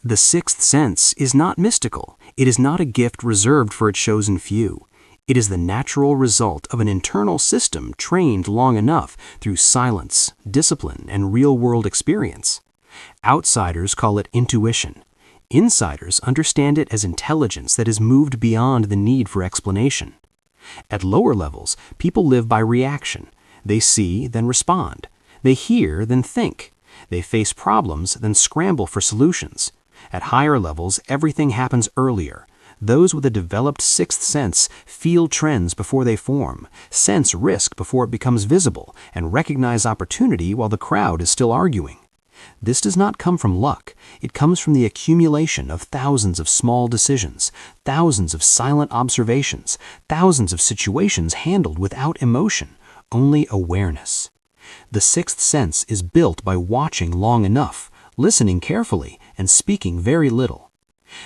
The sixth sense is not mystical. It is not a gift reserved for a chosen few. It is the natural result of an internal system trained long enough through silence, discipline, and real-world experience. Outsiders call it intuition. Insiders understand it as intelligence that is moved beyond the need for explanation. At lower levels, people live by reaction. They see, then respond. They hear, then think. They face problems, then scramble for solutions. At higher levels, everything happens earlier. Those with a developed sixth sense feel trends before they form, sense risk before it becomes visible, and recognize opportunity while the crowd is still arguing. This does not come from luck. It comes from the accumulation of thousands of small decisions, thousands of silent observations, thousands of situations handled without emotion, only awareness. The sixth sense is built by watching long enough, listening carefully, and speaking very little.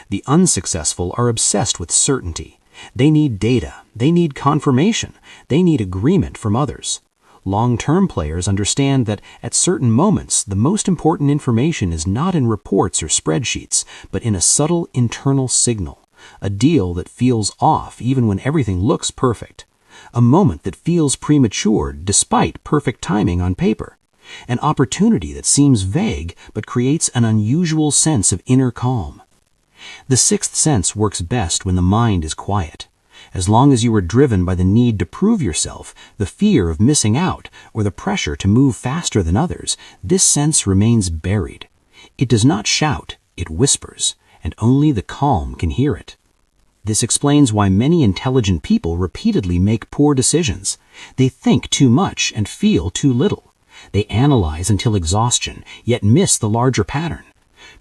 The unsuccessful are obsessed with certainty. They need data, they need confirmation, they need agreement from others. Long-term players understand that at certain moments, the most important information is not in reports or spreadsheets, but in a subtle internal signal, a deal that feels off even when everything looks perfect, a moment that feels premature despite perfect timing on paper, an opportunity that seems vague but creates an unusual sense of inner calm. The sixth sense works best when the mind is quiet. As long as you are driven by the need to prove yourself, the fear of missing out, or the pressure to move faster than others, this sense remains buried. It does not shout, it whispers, and only the calm can hear it. This explains why many intelligent people repeatedly make poor decisions. They think too much and feel too little. They analyze until exhaustion, yet miss the larger pattern.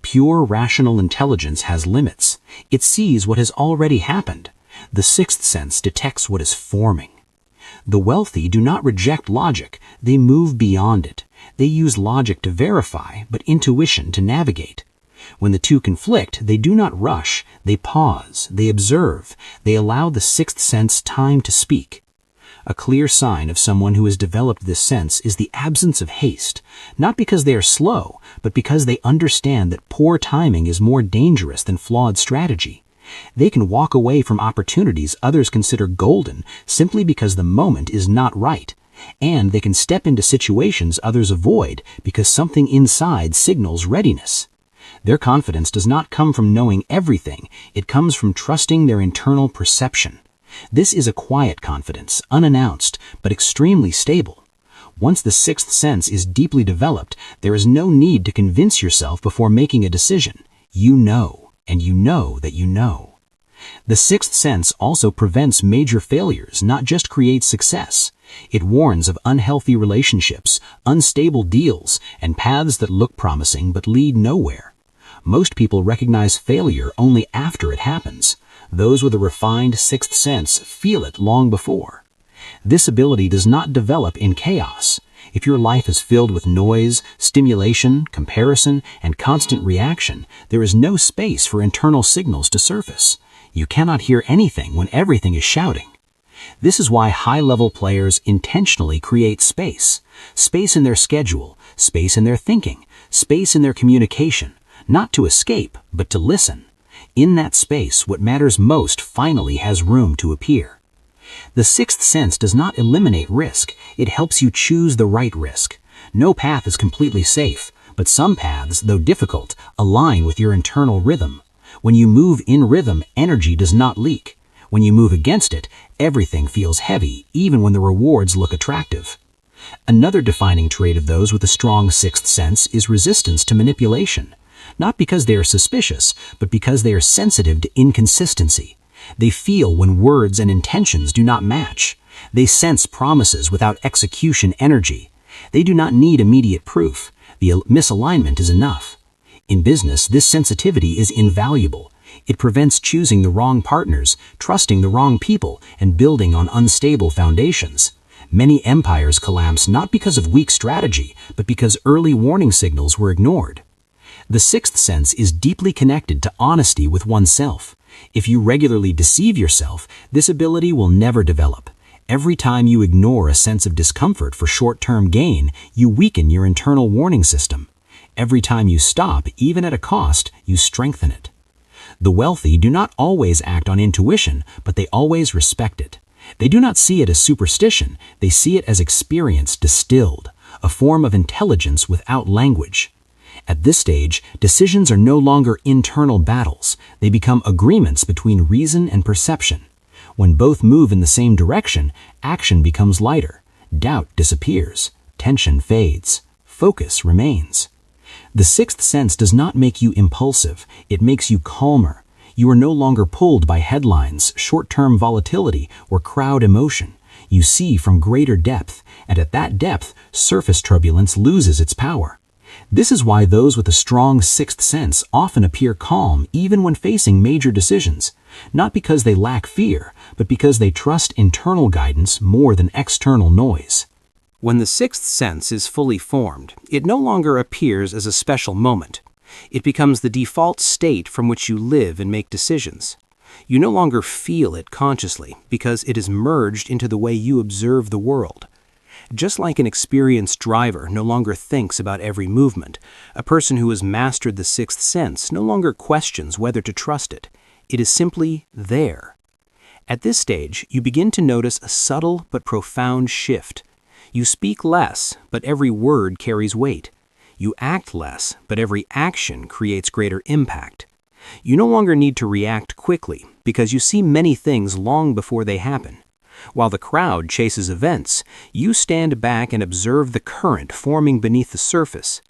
Pure rational intelligence has limits. It sees what has already happened. The sixth sense detects what is forming. The wealthy do not reject logic, they move beyond it. They use logic to verify, but intuition to navigate. When the two conflict, they do not rush, they pause, they observe, they allow the sixth sense time to speak. A clear sign of someone who has developed this sense is the absence of haste, not because they are slow, but because they understand that poor timing is more dangerous than flawed strategy. They can walk away from opportunities others consider golden simply because the moment is not right, and they can step into situations others avoid because something inside signals readiness. Their confidence does not come from knowing everything, it comes from trusting their internal perception. This is a quiet confidence, unannounced, but extremely stable. Once the sixth sense is deeply developed, there is no need to convince yourself before making a decision. You know. And you know that you know. The sixth sense also prevents major failures, not just creates success. It warns of unhealthy relationships, unstable deals, and paths that look promising but lead nowhere. Most people recognize failure only after it happens. Those with a refined sixth sense feel it long before. This ability does not develop in chaos. If your life is filled with noise, stimulation, comparison, and constant reaction, there is no space for internal signals to surface. You cannot hear anything when everything is shouting. This is why high-level players intentionally create space. Space in their schedule, space in their thinking, space in their communication, not to escape, but to listen. In that space, what matters most finally has room to appear. The sixth sense does not eliminate risk, it helps you choose the right risk. No path is completely safe, but some paths, though difficult, align with your internal rhythm. When you move in rhythm, energy does not leak. When you move against it, everything feels heavy, even when the rewards look attractive. Another defining trait of those with a strong sixth sense is resistance to manipulation. Not because they are suspicious, but because they are sensitive to inconsistency. They feel when words and intentions do not match. They sense promises without execution energy. They do not need immediate proof. The misalignment is enough. In business, this sensitivity is invaluable. It prevents choosing the wrong partners, trusting the wrong people, and building on unstable foundations. Many empires collapse not because of weak strategy, but because early warning signals were ignored. The sixth sense is deeply connected to honesty with oneself. If you regularly deceive yourself, this ability will never develop. Every time you ignore a sense of discomfort for short-term gain, you weaken your internal warning system. Every time you stop, even at a cost, you strengthen it. The wealthy do not always act on intuition, but they always respect it. They do not see it as superstition, they see it as experience distilled, a form of intelligence without language. At this stage, decisions are no longer internal battles. They become agreements between reason and perception. When both move in the same direction, action becomes lighter. Doubt disappears. Tension fades. Focus remains. The sixth sense does not make you impulsive. It makes you calmer. You are no longer pulled by headlines, short-term volatility, or crowd emotion. You see from greater depth, and at that depth, surface turbulence loses its power. This is why those with a strong sixth sense often appear calm even when facing major decisions, not because they lack fear, but because they trust internal guidance more than external noise. When the sixth sense is fully formed, it no longer appears as a special moment. It becomes the default state from which you live and make decisions. You no longer feel it consciously because it is merged into the way you observe the world. Just like an experienced driver no longer thinks about every movement, a person who has mastered the sixth sense no longer questions whether to trust it. It is simply there. At this stage, you begin to notice a subtle but profound shift. You speak less, but every word carries weight. You act less, but every action creates greater impact. You no longer need to react quickly because you see many things long before they happen. While the crowd chases events, you stand back and observe the current forming beneath the surface.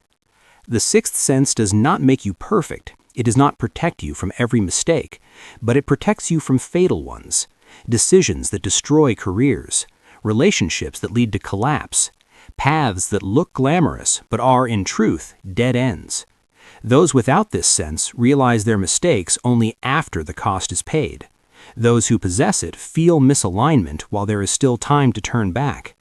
The sixth sense does not make you perfect. It does not protect you from every mistake, but it protects you from fatal ones, decisions that destroy careers, relationships that lead to collapse, paths that look glamorous but are, in truth, dead ends. Those without this sense realize their mistakes only after the cost is paid. Those who possess it feel misalignment while there is still time to turn back.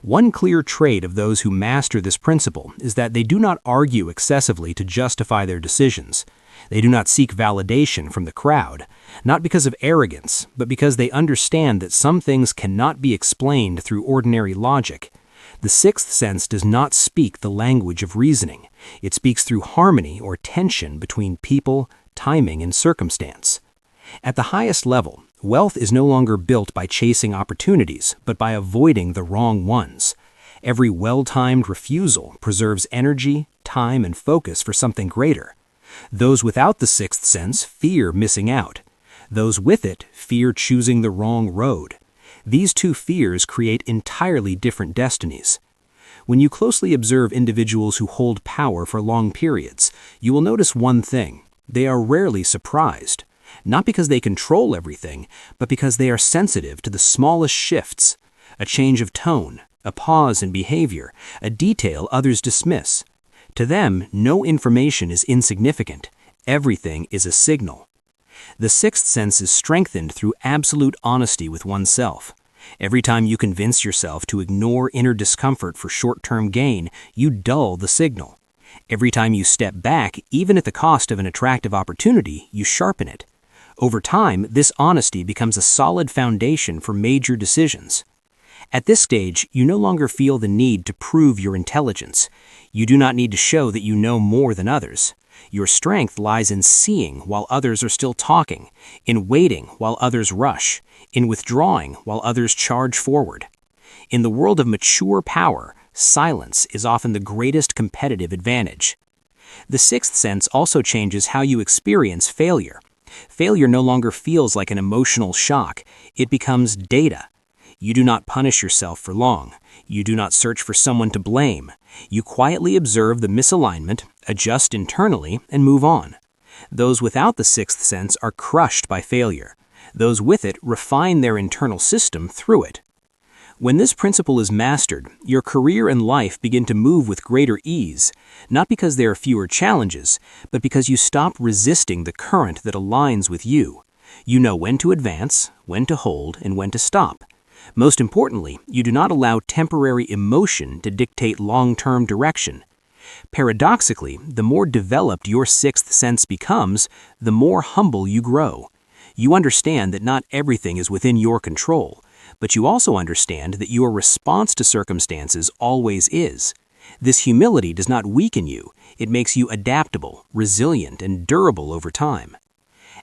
One clear trait of those who master this principle is that they do not argue excessively to justify their decisions. They do not seek validation from the crowd, not because of arrogance, but because they understand that some things cannot be explained through ordinary logic. The sixth sense does not speak the language of reasoning. It speaks through harmony or tension between people, timing, and circumstance. At the highest level, wealth is no longer built by chasing opportunities, but by avoiding the wrong ones. Every well-timed refusal preserves energy, time, and focus for something greater. Those without the sixth sense fear missing out. Those with it fear choosing the wrong road. These two fears create entirely different destinies. When you closely observe individuals who hold power for long periods, you will notice one thing: they are rarely surprised. Not because they control everything, but because they are sensitive to the smallest shifts. A change of tone, a pause in behavior, a detail others dismiss. To them, no information is insignificant. Everything is a signal. The sixth sense is strengthened through absolute honesty with oneself. Every time you convince yourself to ignore inner discomfort for short-term gain, you dull the signal. Every time you step back, even at the cost of an attractive opportunity, you sharpen it. Over time, this honesty becomes a solid foundation for major decisions. At this stage, you no longer feel the need to prove your intelligence. You do not need to show that you know more than others. Your strength lies in seeing while others are still talking, in waiting while others rush, in withdrawing while others charge forward. In the world of mature power, silence is often the greatest competitive advantage. The sixth sense also changes how you experience failure. Failure no longer feels like an emotional shock. It becomes data. You do not punish yourself for long. You do not search for someone to blame. You quietly observe the misalignment, adjust internally, and move on. Those without the sixth sense are crushed by failure. Those with it refine their internal system through it. When this principle is mastered, your career and life begin to move with greater ease, not because there are fewer challenges, but because you stop resisting the current that aligns with you. You know when to advance, when to hold, and when to stop. Most importantly, you do not allow temporary emotion to dictate long-term direction. Paradoxically, the more developed your sixth sense becomes, the more humble you grow. You understand that not everything is within your control, but you also understand that your response to circumstances always is. This humility does not weaken you. It makes you adaptable, resilient, and durable over time.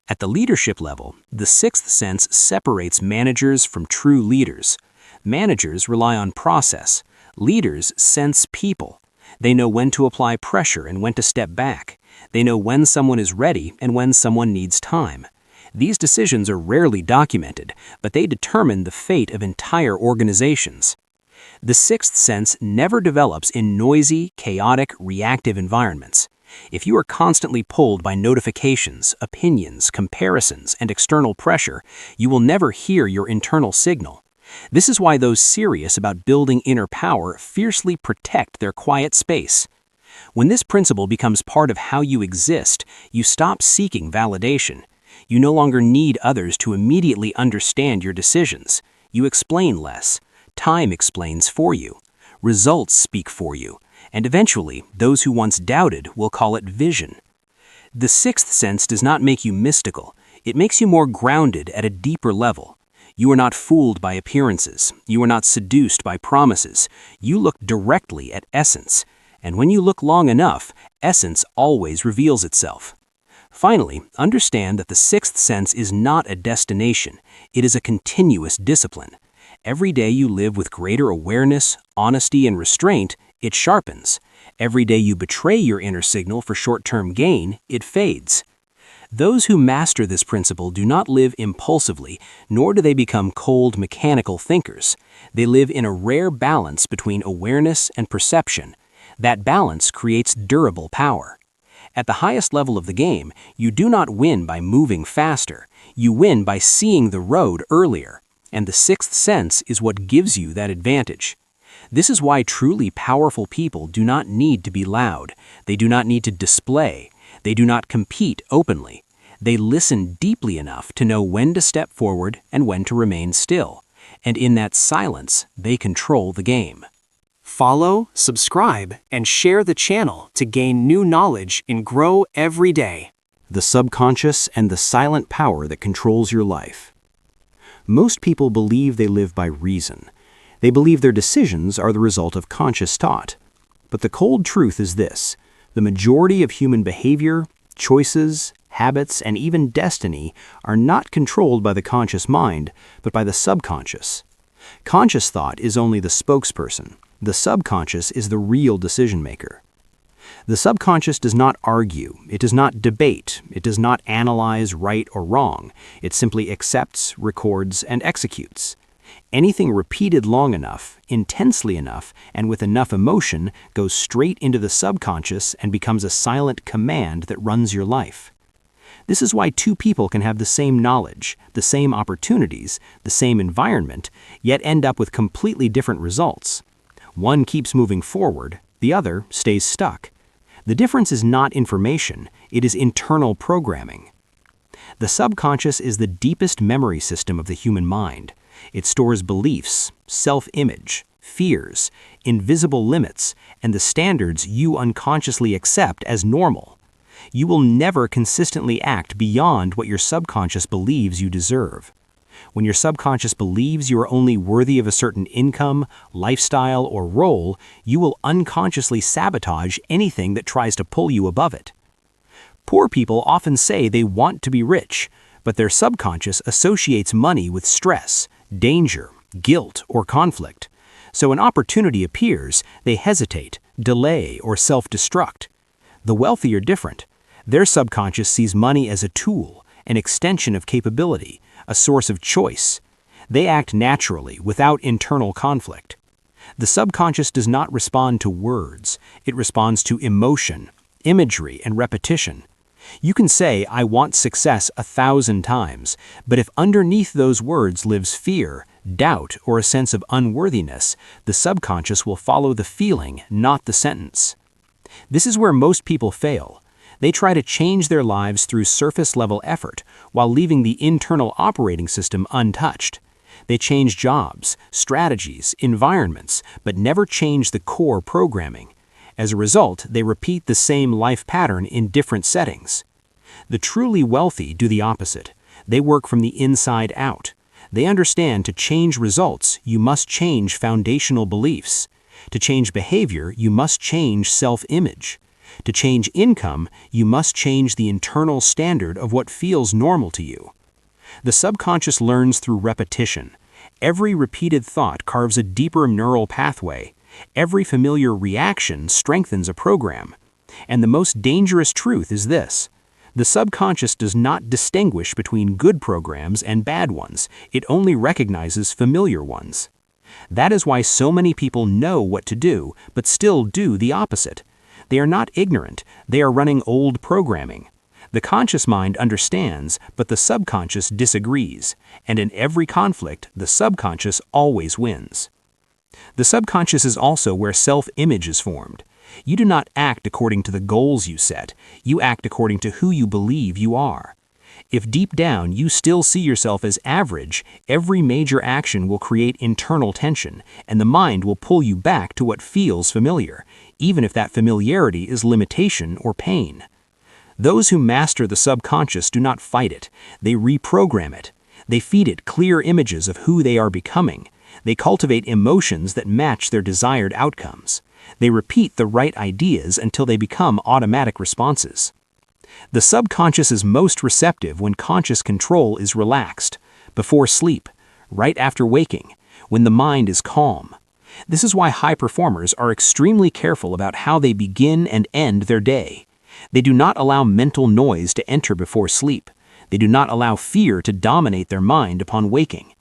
At the leadership level, the sixth sense separates managers from true leaders. Managers rely on process. Leaders sense people. They know when to apply pressure and when to step back. They know when someone is ready and when someone needs time. These decisions are rarely documented, but they determine the fate of entire organizations. The sixth sense never develops in noisy, chaotic, reactive environments. If you are constantly pulled by notifications, opinions, comparisons, and external pressure, you will never hear your internal signal. This is why those serious about building inner power fiercely protect their quiet space. When this principle becomes part of how you exist, you stop seeking validation. You no longer need others to immediately understand your decisions. You explain less. Time explains for you. Results speak for you. And eventually, those who once doubted will call it vision. The sixth sense does not make you mystical. It makes you more grounded at a deeper level. You are not fooled by appearances. You are not seduced by promises. You look directly at essence. And when you look long enough, essence always reveals itself. Finally, understand that the sixth sense is not a destination. It is a continuous discipline. Every day you live with greater awareness, honesty, and restraint, it sharpens. Every day you betray your inner signal for short-term gain, it fades. Those who master this principle do not live impulsively, nor do they become cold, mechanical thinkers. They live in a rare balance between awareness and perception. That balance creates durable power. At the highest level of the game, you do not win by moving faster. You win by seeing the road earlier. And the sixth sense is what gives you that advantage. This is why truly powerful people do not need to be loud. They do not need to display. They do not compete openly. They listen deeply enough to know when to step forward and when to remain still. And in that silence, they control the game. Follow, subscribe, and share the channel to gain new knowledge and grow every day. The subconscious and the silent power that controls your life. Most people believe they live by reason. They believe their decisions are the result of conscious thought. But the cold truth is this: the majority of human behavior, choices, habits, and even destiny are not controlled by the conscious mind, but by the subconscious. Conscious thought is only the spokesperson. The subconscious is the real decision maker. The subconscious does not argue, it does not debate, it does not analyze right or wrong. It simply accepts, records, and executes. Anything repeated long enough, intensely enough, and with enough emotion goes straight into the subconscious and becomes a silent command that runs your life. This is why two people can have the same knowledge, the same opportunities, the same environment, yet end up with completely different results. One keeps moving forward, the other stays stuck. The difference is not information, it is internal programming. The subconscious is the deepest memory system of the human mind. It stores beliefs, self-image, fears, invisible limits, and the standards you unconsciously accept as normal. You will never consistently act beyond what your subconscious believes you deserve. When your subconscious believes you are only worthy of a certain income, lifestyle, or role, you will unconsciously sabotage anything that tries to pull you above it. Poor people often say they want to be rich, but their subconscious associates money with stress, danger, guilt, or conflict. So when opportunity appears, they hesitate, delay, or self-destruct. The wealthy are different. Their subconscious sees money as a tool, an extension of capability, a source of choice. They act naturally, without internal conflict. The subconscious does not respond to words. It responds to emotion, imagery, and repetition. You can say, "I want success 1,000 times," but if underneath those words lives fear, doubt, or a sense of unworthiness, the subconscious will follow the feeling, not the sentence. This is where most people fail. They try to change their lives through surface-level effort, while leaving the internal operating system untouched. They change jobs, strategies, environments, but never change the core programming. As a result, they repeat the same life pattern in different settings. The truly wealthy do the opposite. They work from the inside out. They understand to change results, you must change foundational beliefs. To change behavior, you must change self-image. To change income, you must change the internal standard of what feels normal to you. The subconscious learns through repetition. Every repeated thought carves a deeper neural pathway. Every familiar reaction strengthens a program. And the most dangerous truth is this: the subconscious does not distinguish between good programs and bad ones. It only recognizes familiar ones. That is why so many people know what to do, but still do the opposite. They are not ignorant, they are running old programming. The conscious mind understands, but the subconscious disagrees, and in every conflict, the subconscious always wins. The subconscious is also where self-image is formed. You do not act according to the goals you set, you act according to who you believe you are. If deep down you still see yourself as average, every major action will create internal tension, and the mind will pull you back to what feels familiar, even if that familiarity is limitation or pain. Those who master the subconscious do not fight it, they reprogram it. They feed it clear images of who they are becoming. They cultivate emotions that match their desired outcomes. They repeat the right ideas until they become automatic responses. The subconscious is most receptive when conscious control is relaxed, before sleep, right after waking, when the mind is calm. This is why high performers are extremely careful about how they begin and end their day. They do not allow mental noise to enter before sleep. They do not allow fear to dominate their mind upon waking.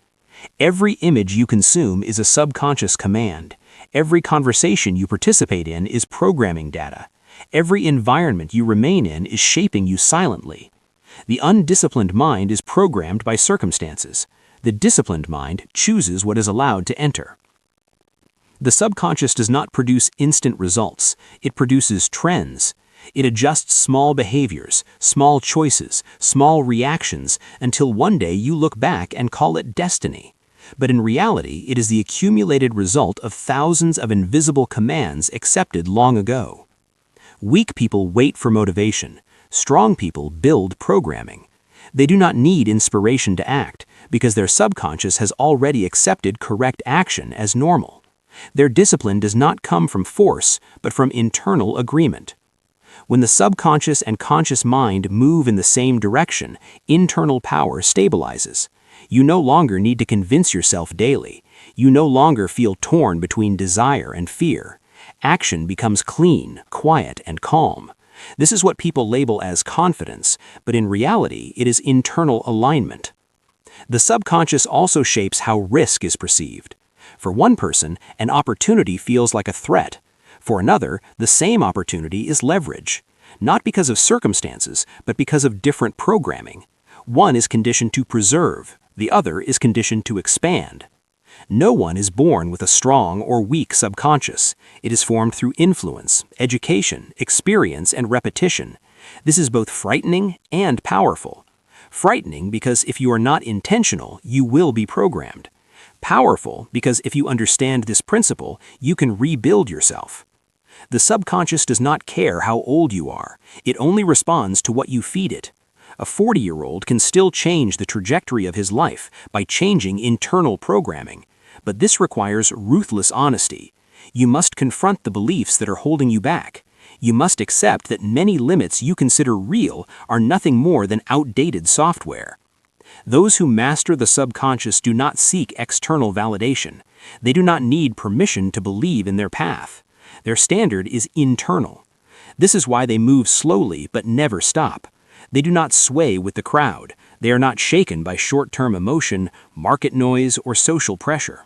Every image you consume is a subconscious command. Every conversation you participate in is programming data. Every environment you remain in is shaping you silently. The undisciplined mind is programmed by circumstances. The disciplined mind chooses what is allowed to enter. The subconscious does not produce instant results. It produces trends. It adjusts small behaviors, small choices, small reactions, until one day you look back and call it destiny. But in reality, it is the accumulated result of thousands of invisible commands accepted long ago. Weak people wait for motivation. Strong people build programming. They do not need inspiration to act, because their subconscious has already accepted correct action as normal. Their discipline does not come from force, but from internal agreement. When the subconscious and conscious mind move in the same direction, internal power stabilizes. You no longer need to convince yourself daily. You no longer feel torn between desire and fear. Action becomes clean, quiet, and calm. This is what people label as confidence, but in reality, it is internal alignment. The subconscious also shapes how risk is perceived. For one person, an opportunity feels like a threat. For another, the same opportunity is leverage. Not because of circumstances, but because of different programming. One is conditioned to preserve, the other is conditioned to expand. No one is born with a strong or weak subconscious. It is formed through influence, education, experience, and repetition. This is both frightening and powerful. Frightening because if you are not intentional, you will be programmed. Powerful because if you understand this principle, you can rebuild yourself. The subconscious does not care how old you are. It only responds to what you feed it. A 40-year-old can still change the trajectory of his life by changing internal programming. But this requires ruthless honesty. You must confront the beliefs that are holding you back. You must accept that many limits you consider real are nothing more than outdated software. Those who master the subconscious do not seek external validation. They do not need permission to believe in their path. Their standard is internal. This is why they move slowly but never stop. They do not sway with the crowd. They are not shaken by short-term emotion, market noise, or social pressure.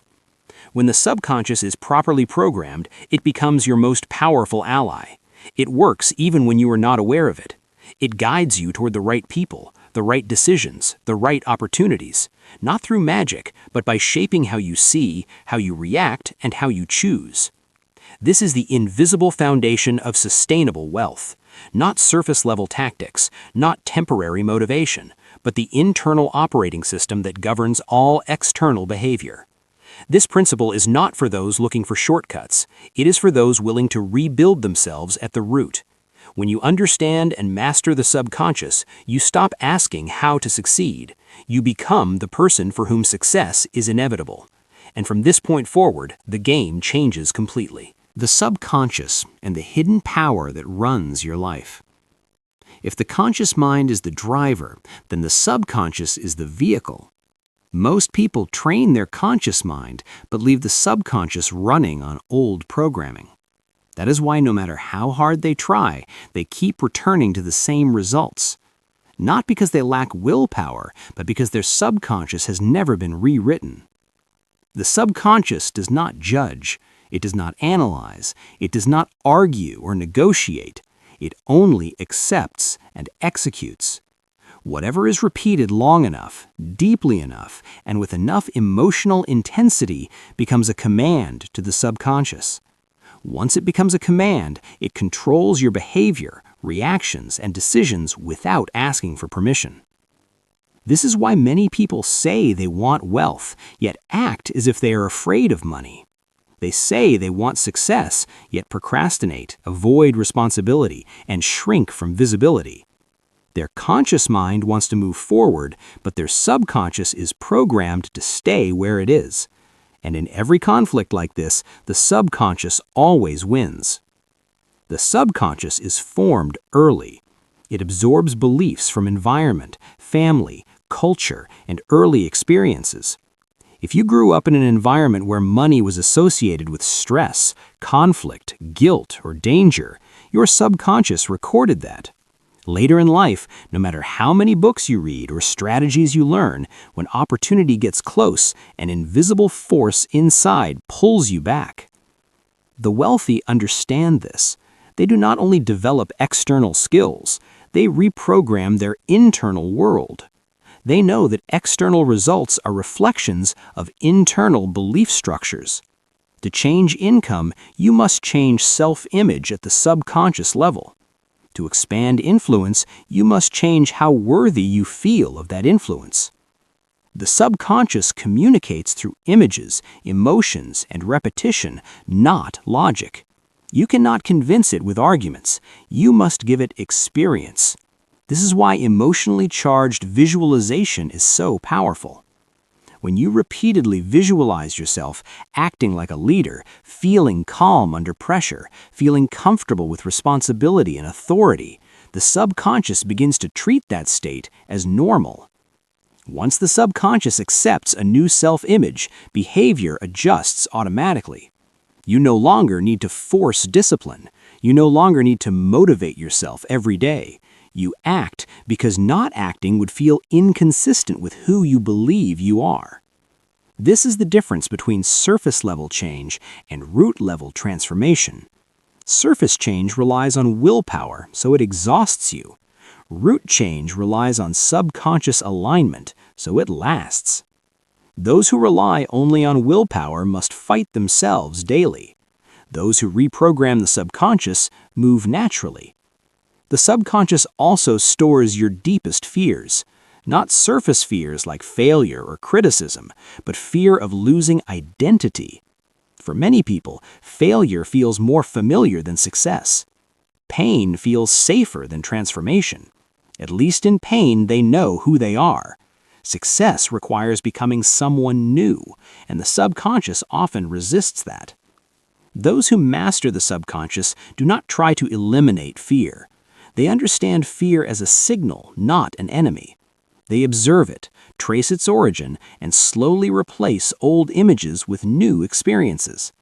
When the subconscious is properly programmed, it becomes your most powerful ally. It works even when you are not aware of it. It guides you toward the right people, the right decisions, the right opportunities, not through magic, but by shaping how you see, how you react, and how you choose. This is the invisible foundation of sustainable wealth, not surface-level tactics, not temporary motivation, but the internal operating system that governs all external behavior. This principle is not for those looking for shortcuts. It is for those willing to rebuild themselves at the root. When you understand and master the subconscious, you stop asking how to succeed. You become the person for whom success is inevitable. And from this point forward, the game changes completely. The subconscious and the hidden power that runs your life. If the conscious mind is the driver, then the subconscious is the vehicle. Most people train their conscious mind but leave the subconscious running on old programming. That is why no matter how hard they try, they keep returning to the same results. Not because they lack willpower, but because their subconscious has never been rewritten. The subconscious does not judge, it does not analyze, it does not argue or negotiate. It only accepts and executes. Whatever is repeated long enough, deeply enough, and with enough emotional intensity becomes a command to the subconscious. Once it becomes a command, it controls your behavior, reactions, and decisions without asking for permission. This is why many people say they want wealth, yet act as if they are afraid of money. They say they want success, yet procrastinate, avoid responsibility, and shrink from visibility. Their conscious mind wants to move forward, but their subconscious is programmed to stay where it is. And in every conflict like this, the subconscious always wins. The subconscious is formed early. It absorbs beliefs from environment, family, culture, and early experiences. If you grew up in an environment where money was associated with stress, conflict, guilt, or danger, your subconscious recorded that. Later in life, no matter how many books you read or strategies you learn, when opportunity gets close, an invisible force inside pulls you back. The wealthy understand this. They do not only develop external skills, they reprogram their internal world. They know that external results are reflections of internal belief structures. To change income, you must change self-image at the subconscious level. To expand influence, you must change how worthy you feel of that influence. The subconscious communicates through images, emotions, and repetition, not logic. You cannot convince it with arguments. You must give it experience. This is why emotionally charged visualization is so powerful. When you repeatedly visualize yourself acting like a leader, feeling calm under pressure, feeling comfortable with responsibility and authority, the subconscious begins to treat that state as normal. Once the subconscious accepts a new self-image, behavior adjusts automatically. You no longer need to force discipline. You no longer need to motivate yourself every day. You act because not acting would feel inconsistent with who you believe you are. This is the difference between surface-level change and root-level transformation. Surface change relies on willpower, so it exhausts you. Root change relies on subconscious alignment, so it lasts. Those who rely only on willpower must fight themselves daily. Those who reprogram the subconscious move naturally. The subconscious also stores your deepest fears, not surface fears like failure or criticism, but fear of losing identity. For many people, failure feels more familiar than success. Pain feels safer than transformation. At least in pain, they know who they are. Success requires becoming someone new, and the subconscious often resists that. Those who master the subconscious do not try to eliminate fear. They understand fear as a signal, not an enemy. They observe it, trace its origin, and slowly replace old images with new experiences.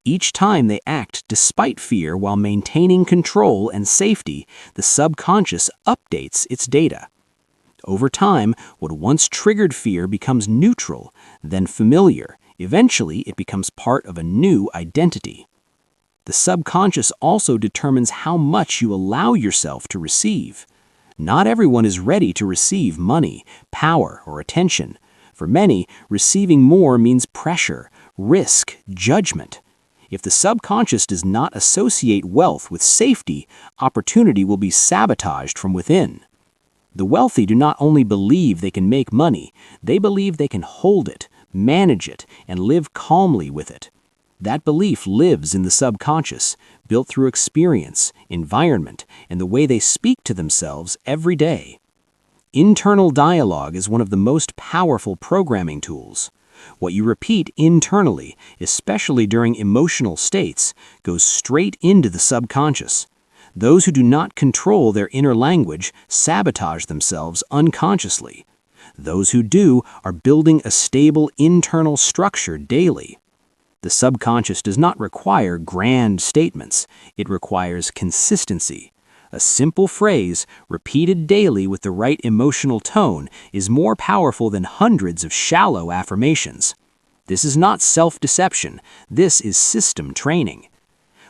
Each time they act despite fear while maintaining control and safety, the subconscious updates its data. Over time, what once triggered fear becomes neutral, then familiar. Eventually, it becomes part of a new identity. The subconscious also determines how much you allow yourself to receive. Not everyone is ready to receive money, power, or attention. For many, receiving more means pressure, risk, judgment. If the subconscious does not associate wealth with safety, opportunity will be sabotaged from within. The wealthy do not only believe they can make money, they believe they can hold it, manage it, and live calmly with it. That belief lives in the subconscious, built through experience, environment, and the way they speak to themselves every day. Internal dialogue is one of the most powerful programming tools. What you repeat internally, especially during emotional states, goes straight into the subconscious. Those who do not control their inner language sabotage themselves unconsciously. Those who do are building a stable internal structure daily. The subconscious does not require grand statements. It requires consistency. A simple phrase, repeated daily with the right emotional tone, is more powerful than hundreds of shallow affirmations. This is not self-deception. This is system training.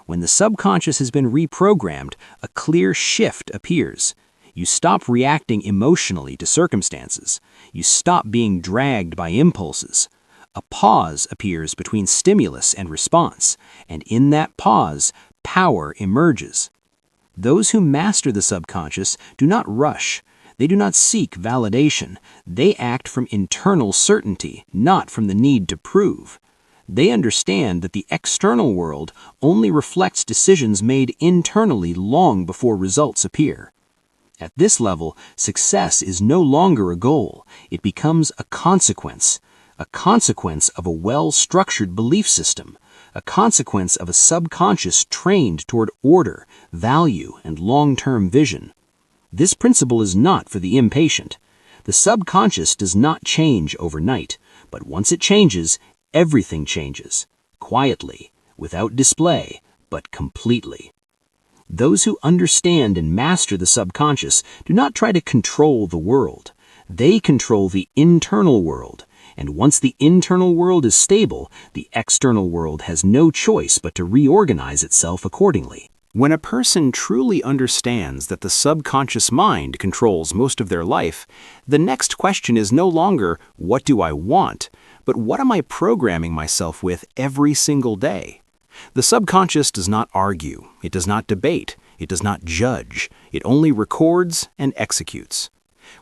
When the subconscious has been reprogrammed, a clear shift appears. You stop reacting emotionally to circumstances. You stop being dragged by impulses. A pause appears between stimulus and response, and in that pause, power emerges. Those who master the subconscious do not rush. They do not seek validation. They act from internal certainty, not from the need to prove. They understand that the external world only reflects decisions made internally long before results appear. At this level, success is no longer a goal. It becomes a consequence of a well-structured belief system, a consequence of a subconscious trained toward order, value, and long-term vision. This principle is not for the impatient. The subconscious does not change overnight, but once it changes, everything changes, quietly, without display, but completely. Those who understand and master the subconscious do not try to control the world. They control the internal world, and once the internal world is stable, the external world has no choice but to reorganize itself accordingly. When a person truly understands that the subconscious mind controls most of their life, the next question is no longer, what do I want, but what am I programming myself with every single day? The subconscious does not argue, it does not debate, it does not judge, it only records and executes.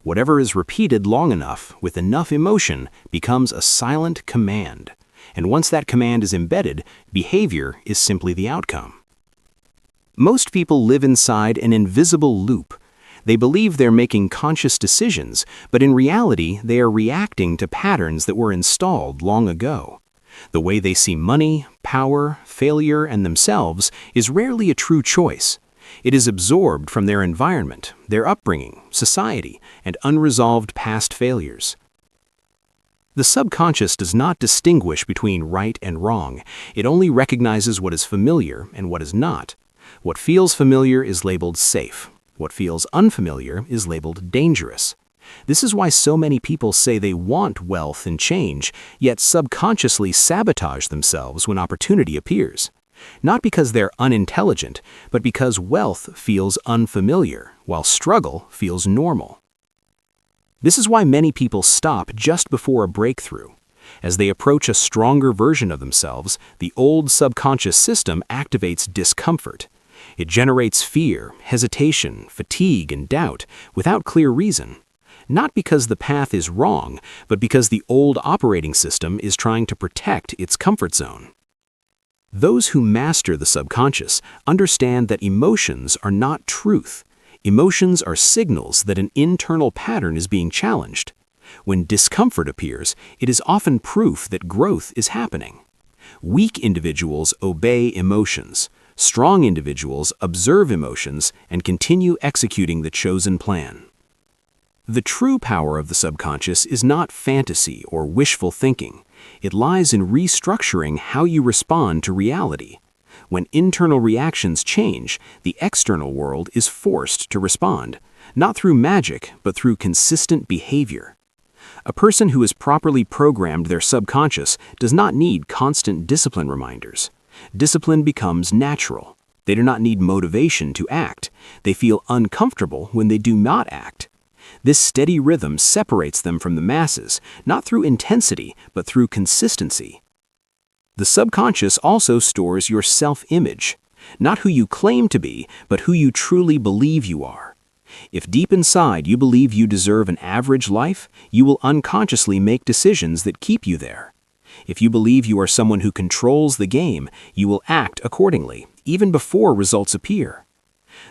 Whatever is repeated long enough, with enough emotion, becomes a silent command. And once that command is embedded, behavior is simply the outcome. Most people live inside an invisible loop. They believe they're making conscious decisions, but in reality, they are reacting to patterns that were installed long ago. The way they see money, power, failure, and themselves is rarely a true choice. It is absorbed from their environment, their upbringing, society, and unresolved past failures. The subconscious does not distinguish between right and wrong. It only recognizes what is familiar and what is not. What feels familiar is labeled safe. What feels unfamiliar is labeled dangerous. This is why so many people say they want wealth and change, yet subconsciously sabotage themselves when opportunity appears. Not because they're unintelligent, but because wealth feels unfamiliar, while struggle feels normal. This is why many people stop just before a breakthrough. As they approach a stronger version of themselves, the old subconscious system activates discomfort. It generates fear, hesitation, fatigue, and doubt without clear reason. Not because the path is wrong, but because the old operating system is trying to protect its comfort zone. Those who master the subconscious understand that emotions are not truth. Emotions are signals that an internal pattern is being challenged. When discomfort appears, it is often proof that growth is happening. Weak individuals obey emotions. Strong individuals observe emotions and continue executing the chosen plan. The true power of the subconscious is not fantasy or wishful thinking. It lies in restructuring how you respond to reality. When internal reactions change, the external world is forced to respond, not through magic, but through consistent behavior. A person who has properly programmed their subconscious does not need constant discipline reminders. Discipline becomes natural. They do not need motivation to act. They feel uncomfortable when they do not act. This steady rhythm separates them from the masses, not through intensity, but through consistency. The subconscious also stores your self-image, not who you claim to be, but who you truly believe you are. If deep inside you believe you deserve an average life, you will unconsciously make decisions that keep you there. If you believe you are someone who controls the game, you will act accordingly, even before results appear.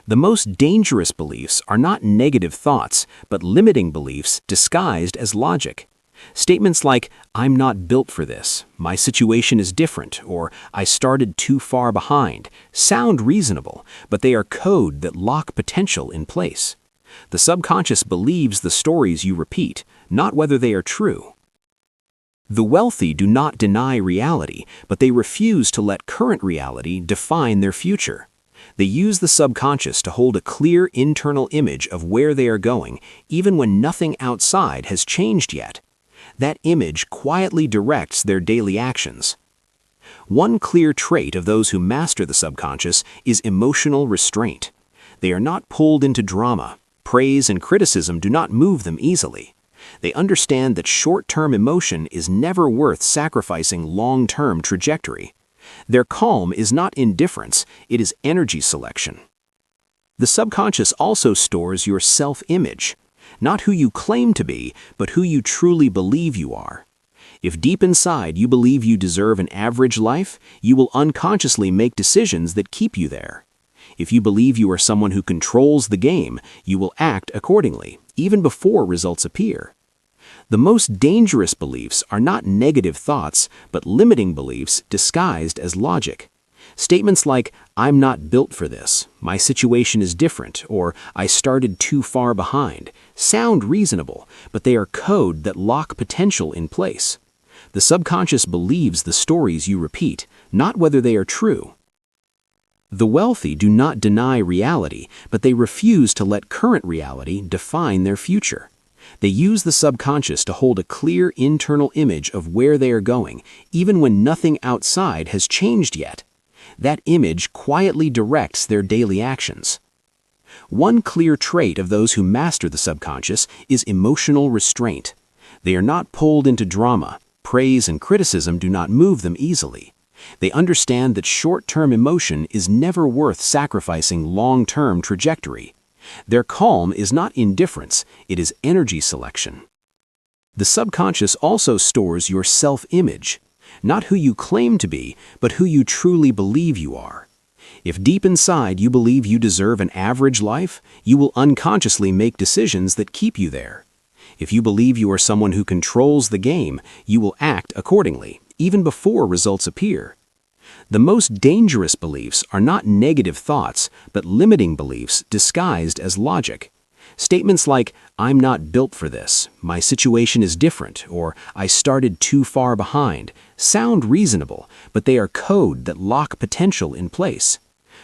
The most dangerous beliefs are not negative thoughts, but limiting beliefs disguised as logic. Statements like, "I'm not built for this," "my situation is different," or "I started too far behind," sound reasonable, but they are code that lock potential in place. The subconscious believes the stories you repeat, not whether they are true. The wealthy do not deny reality, but they refuse to let current reality define their future. They use the subconscious to hold a clear internal image of where they are going, even when nothing outside has changed yet. That image quietly directs their daily actions. One clear trait of those who master the subconscious is emotional restraint. They are not pulled into drama. Praise and criticism do not move them easily. They understand that short-term emotion is never worth sacrificing long-term trajectory. Their calm is not indifference, it is energy selection. The subconscious also stores your self-image, not who you claim to be, but who you truly believe you are. If deep inside you believe you deserve an average life, you will unconsciously make decisions that keep you there. If you believe you are someone who controls the game, you will act accordingly, even before results appear. The most dangerous beliefs are not negative thoughts, but limiting beliefs disguised as logic. Statements like, "I'm not built for this," "My situation is different," or "I started too far behind," sound reasonable, but they are code that lock potential in place. The subconscious believes the stories you repeat, not whether they are true. The wealthy do not deny reality, but they refuse to let current reality define their future. They use the subconscious to hold a clear internal image of where they are going, even when nothing outside has changed yet. That image quietly directs their daily actions. One clear trait of those who master the subconscious is emotional restraint. They are not pulled into drama. Praise and criticism do not move them easily. They understand that short-term emotion is never worth sacrificing long-term trajectory. Their calm is not indifference, it is energy selection. The subconscious also stores your self-image, not who you claim to be, but who you truly believe you are. If deep inside you believe you deserve an average life, you will unconsciously make decisions that keep you there. If you believe you are someone who controls the game, you will act accordingly, even before results appear. The most dangerous beliefs are not negative thoughts, but limiting beliefs disguised as logic. Statements like, "I'm not built for this," "My situation is different," or "I started too far behind," sound reasonable, but they are code that lock potential in place.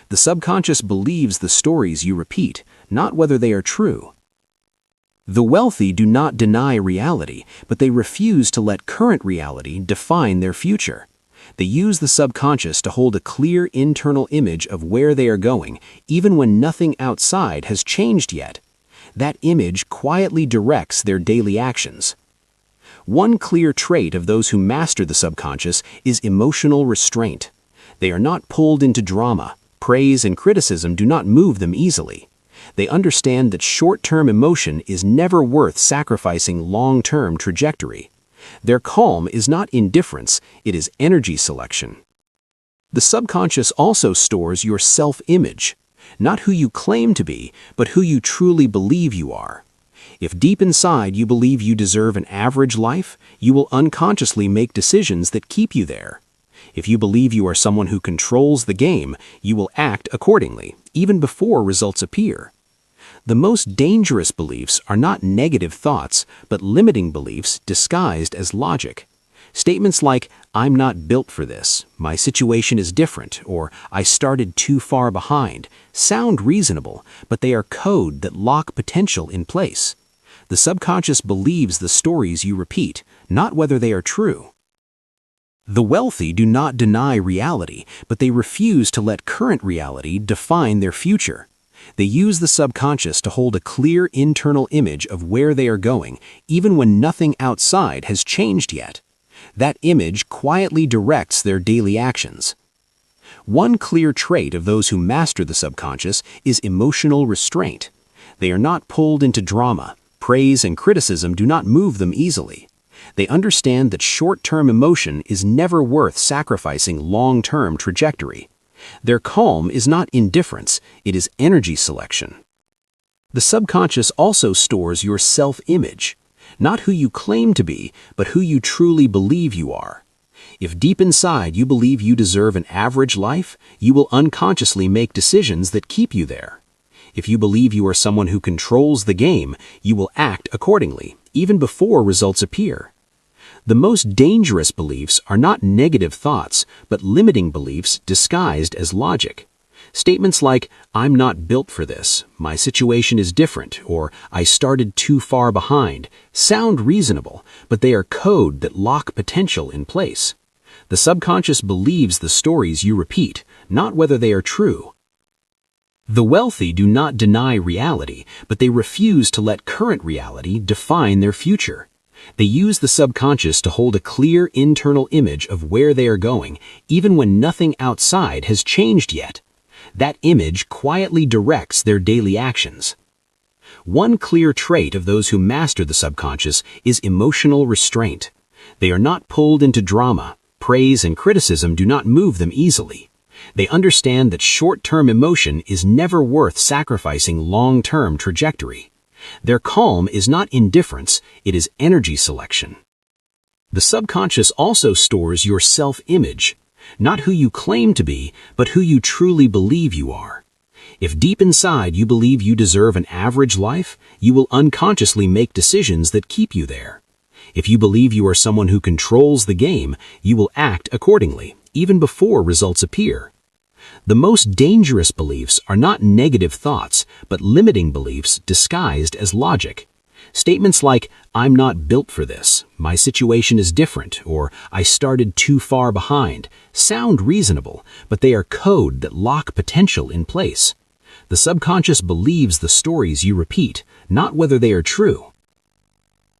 The subconscious believes the stories you repeat, not whether they are true. The wealthy do not deny reality, but they refuse to let current reality define their future. They use the subconscious to hold a clear internal image of where they are going, even when nothing outside has changed yet. That image quietly directs their daily actions. One clear trait of those who master the subconscious is emotional restraint. They are not pulled into drama. Praise and criticism do not move them easily. They understand that short-term emotion is never worth sacrificing long-term trajectory. Their calm is not indifference, it is energy selection. The subconscious also stores your self-image, not who you claim to be, but who you truly believe you are. If deep inside you believe you deserve an average life, you will unconsciously make decisions that keep you there. If you believe you are someone who controls the game, you will act accordingly, even before results appear. The most dangerous beliefs are not negative thoughts, but limiting beliefs disguised as logic. Statements like, "I'm not built for this," "My situation is different," or "I started too far behind," sound reasonable, but they are code that lock potential in place. The subconscious believes the stories you repeat, not whether they are true. The wealthy do not deny reality, but they refuse to let current reality define their future. They use the subconscious to hold a clear internal image of where they are going, even when nothing outside has changed yet. That image quietly directs their daily actions. One clear trait of those who master the subconscious is emotional restraint. They are not pulled into drama. Praise and criticism do not move them easily. They understand that short-term emotion is never worth sacrificing long-term trajectory. Their calm is not indifference, it is energy selection. The subconscious also stores your self-image, not who you claim to be, but who you truly believe you are. If deep inside you believe you deserve an average life, you will unconsciously make decisions that keep you there. If you believe you are someone who controls the game, you will act accordingly, even before results appear. The most dangerous beliefs are not negative thoughts, but limiting beliefs disguised as logic. Statements like, "I'm not built for this," "My situation is different," or "I started too far behind," sound reasonable, but they are code that lock potential in place. The subconscious believes the stories you repeat, not whether they are true. The wealthy do not deny reality, but they refuse to let current reality define their future. They use the subconscious to hold a clear internal image of where they are going, even when nothing outside has changed yet. That image quietly directs their daily actions. One clear trait of those who master the subconscious is emotional restraint. They are not pulled into drama. Praise and criticism do not move them easily. They understand that short-term emotion is never worth sacrificing long-term trajectory. Their calm is not indifference, it is energy selection. The subconscious also stores your self-image, not who you claim to be, but who you truly believe you are. If deep inside you believe you deserve an average life, you will unconsciously make decisions that keep you there. If you believe you are someone who controls the game, you will act accordingly, even before results appear. The most dangerous beliefs are not negative thoughts, but limiting beliefs disguised as logic. Statements like, "I'm not built for this," "My situation is different," or "I started too far behind," sound reasonable, but they are code that lock potential in place. The subconscious believes the stories you repeat, not whether they are true.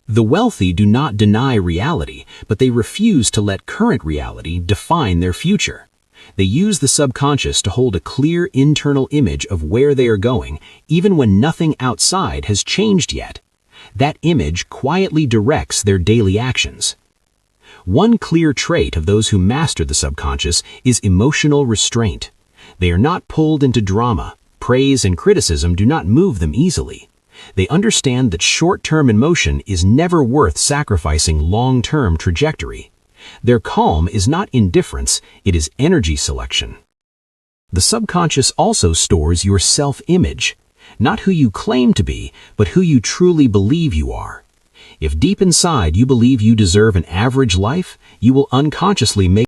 The wealthy do not deny reality, but they refuse to let current reality define their future. They use the subconscious to hold a clear internal image of where they are going, even when nothing outside has changed yet. That image quietly directs their daily actions. One clear trait of those who master the subconscious is emotional restraint. They are not pulled into drama. Praise and criticism do not move them easily. They understand that short-term emotion is never worth sacrificing long-term trajectory. Their calm is not indifference, it is energy selection. The subconscious also stores your self-image, not who you claim to be, but who you truly believe you are. If deep inside you believe you deserve an average life, you will unconsciously make